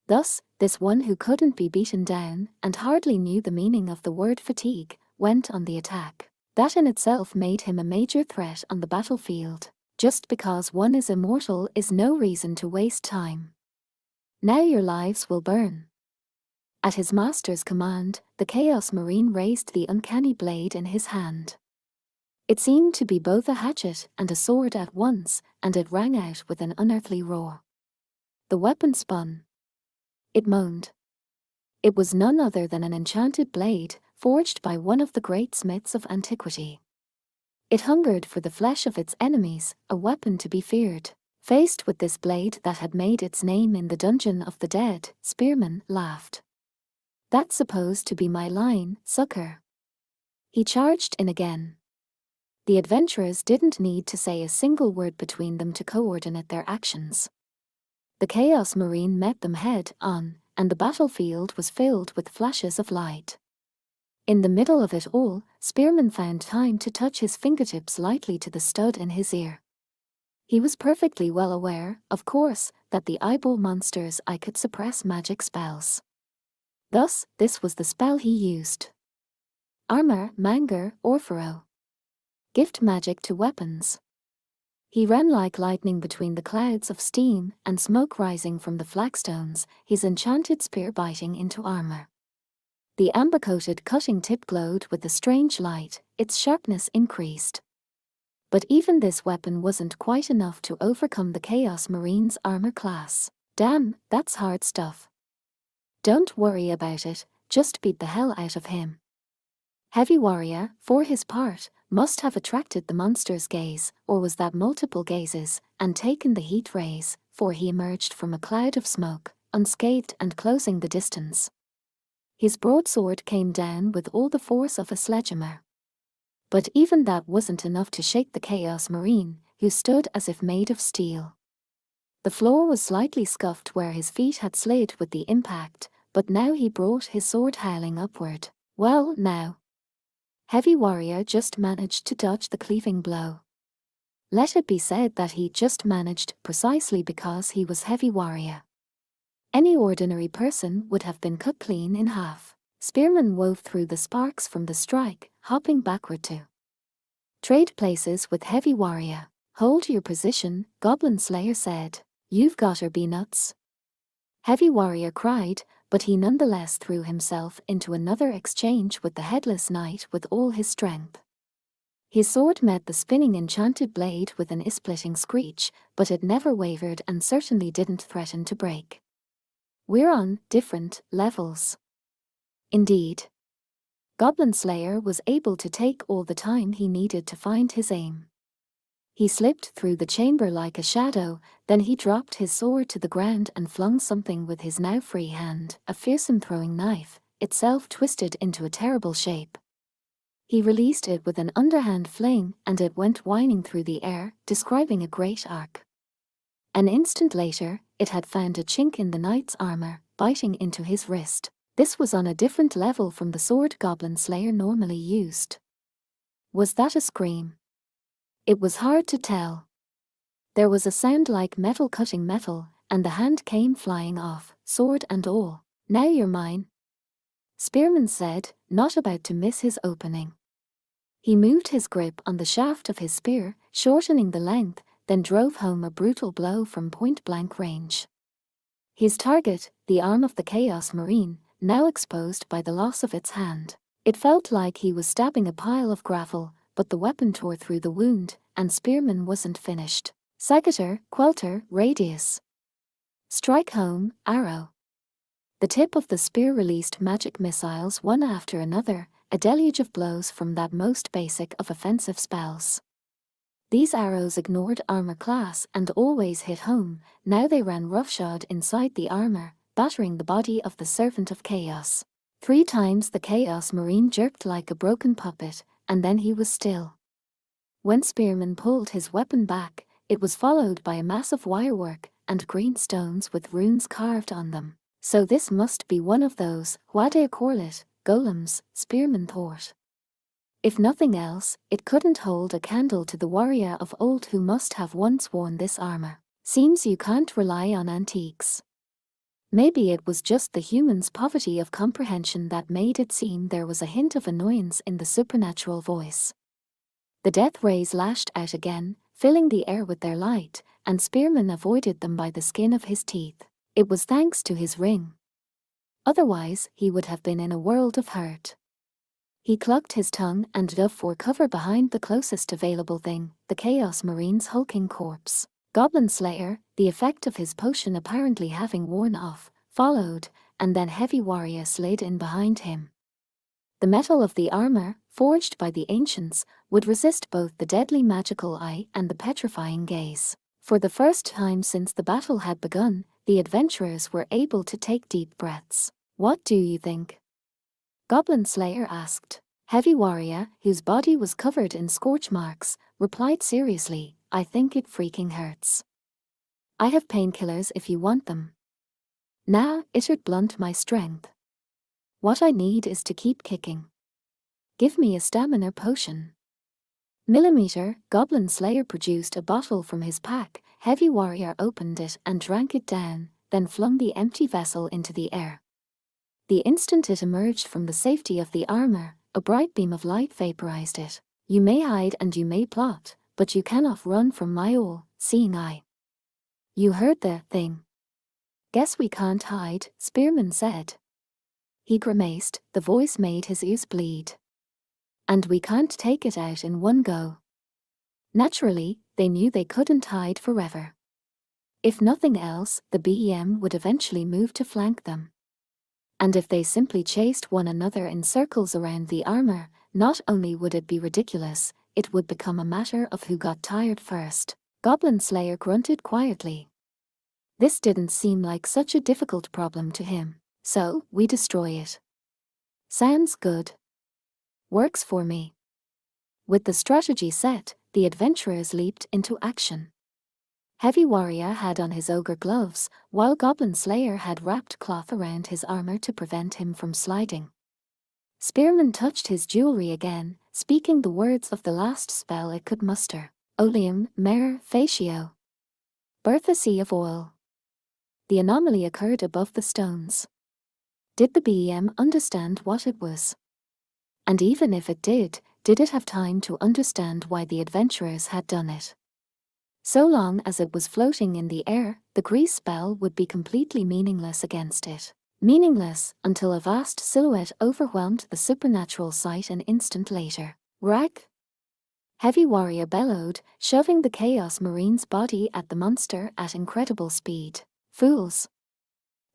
Thus, this one who couldn't be beaten down, and hardly knew the meaning of the word fatigue, went on the attack. That in itself made him a major threat on the battlefield. Just because one is immortal is no reason to waste time. Now your lives will burn. At his master's command, the Chaos Marine raised the uncanny blade in his hand. It seemed to be both a hatchet and a sword at once, and it rang out with an unearthly roar. The weapon spun. It moaned. It was none other than an enchanted blade, forged by one of the great smiths of antiquity. It hungered for the flesh of its enemies, a weapon to be feared. Faced with this blade that had made its name in the dungeon of the dead, Spearman laughed. That's supposed to be my line, sucker. He charged in again. The adventurers didn't need to say a single word between them to coordinate their actions. The Chaos Marine met them head on, and the battlefield was filled with flashes of light. In the middle of it all, Spearman found time to touch his fingertips lightly to the stud in his ear. He was perfectly well aware, of course, that the eyeball monster's eye could suppress magic spells. Thus, this was the spell he used. Armor, Manger, Orfero. Gift magic to weapons. He ran like lightning between the clouds of steam and smoke rising from the flagstones, his enchanted spear biting into armor. The amber-coated cutting tip glowed with a strange light, its sharpness increased. But even this weapon wasn't quite enough to overcome the Chaos Marine's armor class. Damn, that's hard stuff. Don't worry about it, just beat the hell out of him. Heavy Warrior, for his part, must have attracted the monster's gaze, or was that multiple gazes, and taken the heat rays, for he emerged from a cloud of smoke, unscathed and closing the distance. His broadsword came down with all the force of a sledgehammer. But even that wasn't enough to shake the Chaos Marine, who stood as if made of steel. The floor was slightly scuffed where his feet had slid with the impact, but now he brought his sword howling upward. Well, now. Heavy Warrior just managed to dodge the cleaving blow. Let it be said that he just managed precisely because he was Heavy Warrior. Any ordinary person would have been cut clean in half. Spearman wove through the sparks from the strike, hopping backward to Trade places with heavy warrior. Hold your position, Goblin Slayer said. You've gotter be nuts. Heavy warrior cried, but he nonetheless threw himself into another exchange with the headless knight with all his strength. His sword met the spinning enchanted blade with an ear-splitting screech, but it never wavered and certainly didn't threaten to break. We're on different levels. Indeed. Goblin Slayer was able to take all the time he needed to find his aim. He slipped through the chamber like a shadow, then he dropped his sword to the ground and flung something with his now free hand, a fearsome throwing knife, itself twisted into a terrible shape. He released it with an underhand fling, and it went whining through the air, describing a great arc. An instant later, it had found a chink in the knight's armor, biting into his wrist. This was on a different level from the sword Goblin Slayer normally used. Was that a scream? It was hard to tell. There was a sound like metal cutting metal, and the hand came flying off, sword and all. Now you're mine, Spearman said, not about to miss his opening. He moved his grip on the shaft of his spear, shortening the length, then drove home a brutal blow from point-blank range. His target, the arm of the Chaos Marine, now exposed by the loss of its hand. It felt like he was stabbing a pile of gravel, but the weapon tore through the wound, and Spearman wasn't finished. Sagator, Quelter, Radius. Strike home, arrow. The tip of the spear released magic missiles one after another, a deluge of blows from that most basic of offensive spells. These arrows ignored armor class and always hit home. Now they ran roughshod inside the armor, battering the body of the Servant of Chaos. 3 times the Chaos Marine jerked like a broken puppet, and then he was still. When Spearman pulled his weapon back, it was followed by a massive wirework and green stones with runes carved on them. So this must be one of those Huade Corlet golems, Spearman thought. If nothing else, it couldn't hold a candle to the warrior of old who must have once worn this armor. Seems you can't rely on antiques. Maybe it was just the human's poverty of comprehension that made it seem there was a hint of annoyance in the supernatural voice. The death rays lashed out again, filling the air with their light, and Spearman avoided them by the skin of his teeth. It was thanks to his ring. Otherwise, he would have been in a world of hurt. He clucked his tongue and dove for cover behind the closest available thing, the Chaos Marine's hulking corpse. Goblin Slayer, the effect of his potion apparently having worn off, followed, and then Heavy Warrior slid in behind him. The metal of the armor, forged by the ancients, would resist both the deadly magical eye and the petrifying gaze. For the first time since the battle had begun, the adventurers were able to take deep breaths. What do you think? Goblin Slayer asked. Heavy Warrior, whose body was covered in scorch marks, replied seriously, I think it freaking hurts. I have painkillers if you want them. Nah, it'd blunt my strength. What I need is to keep kicking. Give me a stamina potion. Millimeter, Goblin Slayer produced a bottle from his pack. Heavy Warrior opened it and drank it down, then flung the empty vessel into the air. The instant it emerged from the safety of the armor, a bright beam of light vaporized it. You may hide and you may plot, but you cannot run from my all-seeing eye. You heard the thing. Guess we can't hide, Spearman said. He grimaced, the voice made his ears bleed. And we can't take it out in one go. Naturally, they knew they couldn't hide forever. If nothing else, the BEM would eventually move to flank them. And if they simply chased one another in circles around the armor, not only would it be ridiculous, it would become a matter of who got tired first. Goblin Slayer grunted quietly. This didn't seem like such a difficult problem to him. So, we destroy it. Sounds good. Works for me. With the strategy set, the adventurers leaped into action. Heavy Warrior had on his ogre gloves, while Goblin Slayer had wrapped cloth around his armor to prevent him from sliding. Spearman touched his jewelry again, speaking the words of the last spell it could muster. Oleum, Mare, Fatio. Birth a sea of oil. The anomaly occurred above the stones. Did the BEM understand what it was? And even if it did, Did it have time to understand why the adventurers had done it? So long as it was floating in the air, the grease spell would be completely meaningless against it. Meaningless until a vast silhouette overwhelmed the supernatural sight an instant later. Rag! Heavy Warrior bellowed, shoving the Chaos Marine's body at the monster at incredible speed. Fools!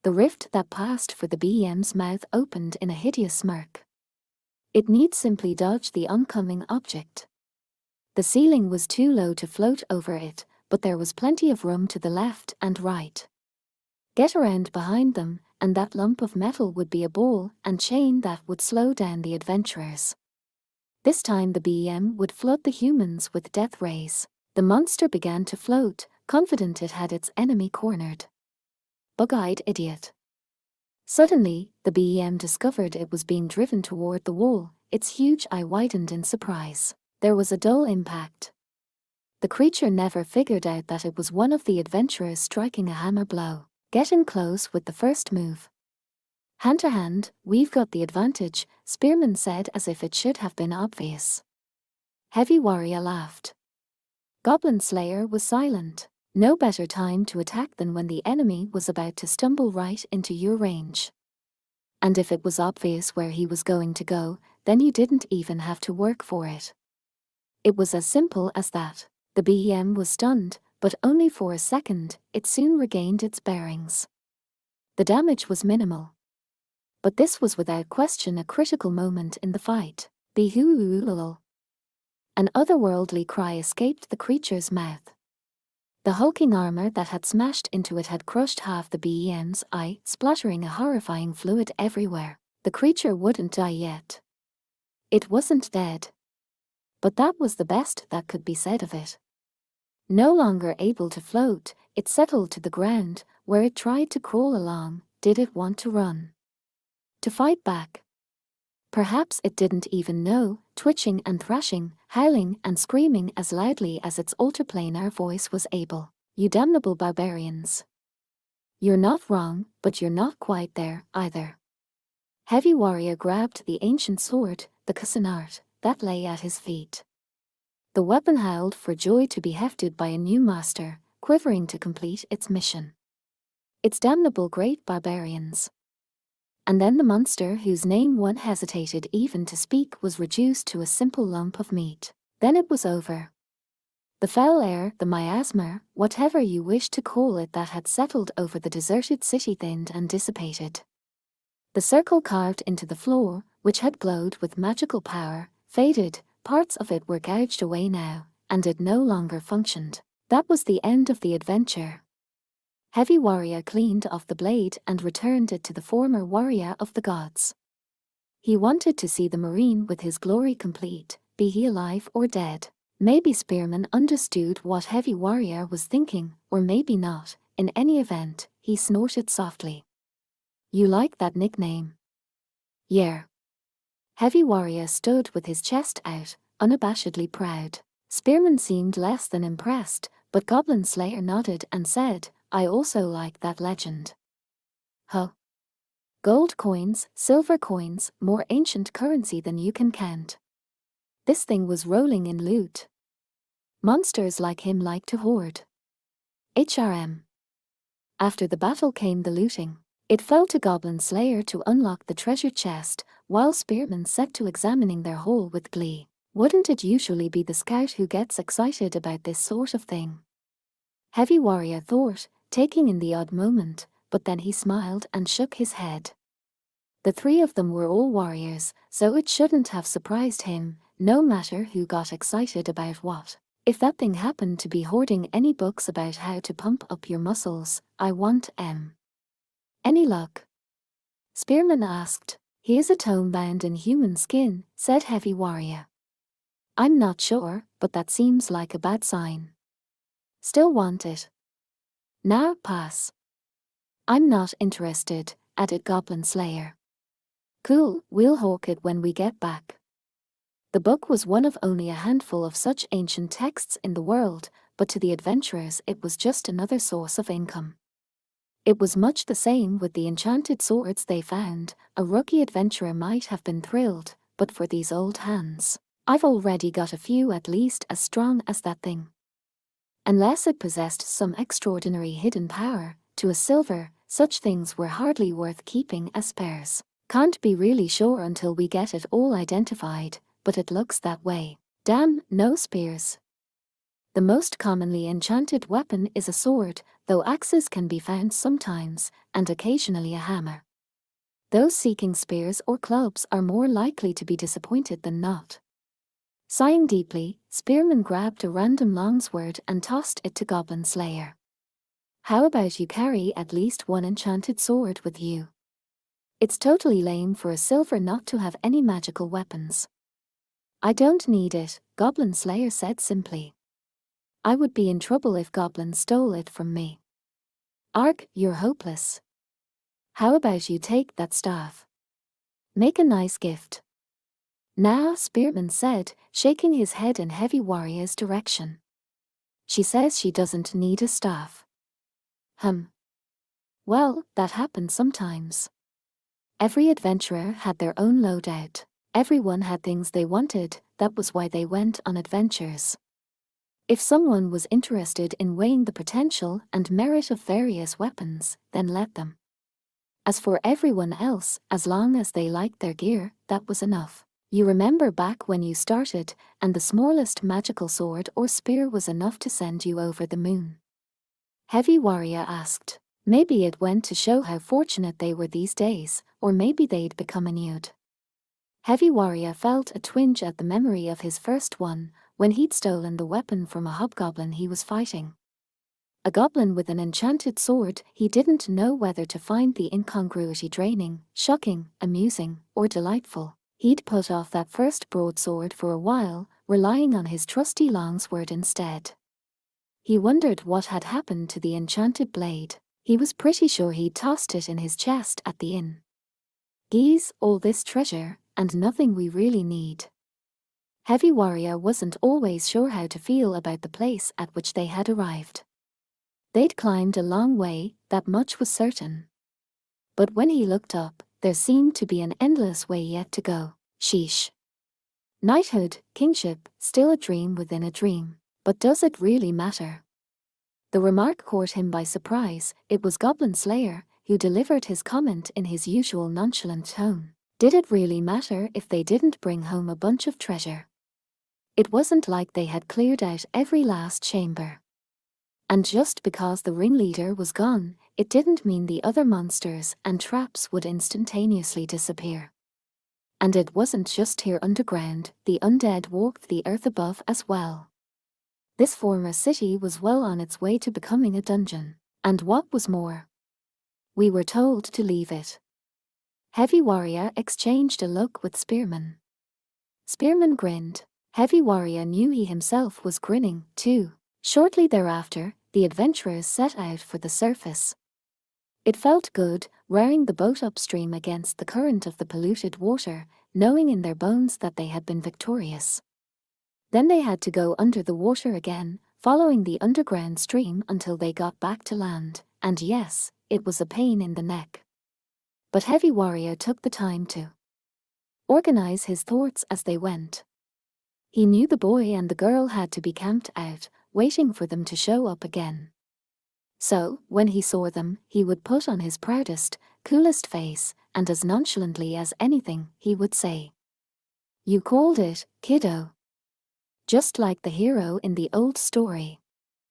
The rift that passed for the BEM's mouth opened in a hideous smirk. It need simply dodge the oncoming object. The ceiling was too low to float over it, but there was plenty of room to the left and right. Get around behind them, and that lump of metal would be a ball and chain that would slow down the adventurers. This time the BEM would flood the humans with death rays. The monster began to float, confident it had its enemy cornered. Bug-eyed idiot. Suddenly, the BEM discovered it was being driven toward the wall. Its huge eye widened in surprise. There was a dull impact. The creature never figured out that it was one of the adventurers striking a hammer blow. Get in close with the first move. Hand to hand, we've got the advantage, Spearman said as if it should have been obvious. Heavy Warrior laughed. Goblin Slayer was silent. No better time to attack than when the enemy was about to stumble right into your range. And if it was obvious where he was going to go, then you didn't even have to work for it. It was as simple as that. The BEM was stunned, but only for a second. It soon regained its bearings. The damage was minimal. But this was without question a critical moment in the fight. Be-hoo-lul. An otherworldly cry escaped the creature's mouth. The hulking armor that had smashed into it had crushed half the BEM's eye, splattering a horrifying fluid everywhere. The creature wouldn't die yet. It wasn't dead. But that was the best that could be said of it. No longer able to float, it settled to the ground, where it tried to crawl along. Did it want to run? To fight back? Perhaps it didn't even know, twitching and thrashing, howling and screaming as loudly as its ultraplanar voice was able. You damnable barbarians. You're not wrong, but you're not quite there, either. Heavy Warrior grabbed the ancient sword, the Kusanart, that lay at his feet. The weapon howled for joy to be hefted by a new master, quivering to complete its mission. It's damnable great barbarians. And then the monster whose name one hesitated even to speak was reduced to a simple lump of meat. Then it was over. The foul air, the miasma, whatever you wish to call it that had settled over the deserted city thinned and dissipated. The circle carved into the floor, which had glowed with magical power, faded, parts of it were gouged away now, and it no longer functioned. That was the end of the adventure. Heavy Warrior cleaned off the blade and returned it to the former warrior of the gods. He wanted to see the marine with his glory complete, be he alive or dead. Maybe Spearman understood what Heavy Warrior was thinking, or maybe not. In any event, he snorted softly. You like that nickname? Yeah. Heavy Warrior stood with his chest out, unabashedly proud. Spearman seemed less than impressed, but Goblin Slayer nodded and said, I also like that legend. Huh. Gold coins, silver coins, more ancient currency than you can count. This thing was rolling in loot. Monsters like him like to hoard. HRM. After the battle came the looting. It fell to Goblin Slayer to unlock the treasure chest, while Spearman set to examining their haul with glee. Wouldn't it usually be the scout who gets excited about this sort of thing? Heavy Warrior thought, taking in the odd moment, but then he smiled and shook his head. The three of them were all warriors, so it shouldn't have surprised him, no matter who got excited about what. If that thing happened to be hoarding any books about how to pump up your muscles, I want Any luck? Spearman asked. He is a tome bound in human skin, said Heavy Warrior. I'm not sure, but that seems like a bad sign. Still want it. Now pass. I'm not interested, added Goblin Slayer. Cool, we'll hawk it when we get back. The book was one of only a handful of such ancient texts in the world, but to the adventurers it was just another source of income. It was much the same with the enchanted swords they found. A rookie adventurer might have been thrilled, but for these old hands, I've already got a few at least as strong as that thing. Unless it possessed some extraordinary hidden power, to a silver, such things were hardly worth keeping as spares. Can't be really sure until we get it all identified, but it looks that way. Damn, no spears. The most commonly enchanted weapon is a sword, though axes can be found sometimes, and occasionally a hammer. Those seeking spears or clubs are more likely to be disappointed than not. Sighing deeply, Spearman grabbed a random longsword and tossed it to Goblin Slayer. How about you carry at least one enchanted sword with you? It's totally lame for a silver not to have any magical weapons. I don't need it, Goblin Slayer said simply. I would be in trouble if goblins stole it from me. Arg, you're hopeless. How about you take that staff? Make a nice gift. Nah, Spearman said, shaking his head in Heavy Warrior's direction. She says she doesn't need a staff. Well, that happens sometimes. Every adventurer had their own loadout. Everyone had things they wanted, that was why they went on adventures. If someone was interested in weighing the potential and merit of various weapons, then let them. As for everyone else, as long as they liked their gear, that was enough. You remember back when you started, and the smallest magical sword or spear was enough to send you over the moon? Heavy Warrior asked. Maybe it went to show how fortunate they were these days, or maybe they'd become inured. Heavy Warrior felt a twinge at the memory of his first one, when he'd stolen the weapon from a hobgoblin he was fighting. A goblin with an enchanted sword, he didn't know whether to find the incongruity draining, shocking, amusing, or delightful. He'd put off that first broadsword for a while, relying on his trusty longsword instead. He wondered what had happened to the enchanted blade. He was pretty sure he'd tossed it in his chest at the inn. Geez, all this treasure, and nothing we really need. Heavy Warrior wasn't always sure how to feel about the place at which they had arrived. They'd climbed a long way, that much was certain. But when he looked up, there seemed to be an endless way yet to go. Sheesh. Knighthood, kingship, still a dream within a dream. But does it really matter? The remark caught him by surprise. It was Goblin Slayer, who delivered his comment in his usual nonchalant tone. Did it really matter if they didn't bring home a bunch of treasure? It wasn't like they had cleared out every last chamber. And just because the ringleader was gone, it didn't mean the other monsters and traps would instantaneously disappear. And it wasn't just here underground, the undead walked the earth above as well. This former city was well on its way to becoming a dungeon. And what was more, we were told to leave it. Heavy Warrior exchanged a look with Spearman. Spearman grinned. Heavy Warrior knew he himself was grinning, too. Shortly thereafter, the adventurers set out for the surface. It felt good, rowing the boat upstream against the current of the polluted water, knowing in their bones that they had been victorious. Then they had to go under the water again, following the underground stream until they got back to land, and yes, it was a pain in the neck. But Heavy Warrior took the time to organize his thoughts as they went. He knew the boy and the girl had to be camped out, waiting for them to show up again. So, when he saw them, he would put on his proudest, coolest face, and as nonchalantly as anything, he would say, "You called it, kiddo." Just like the hero in the old story.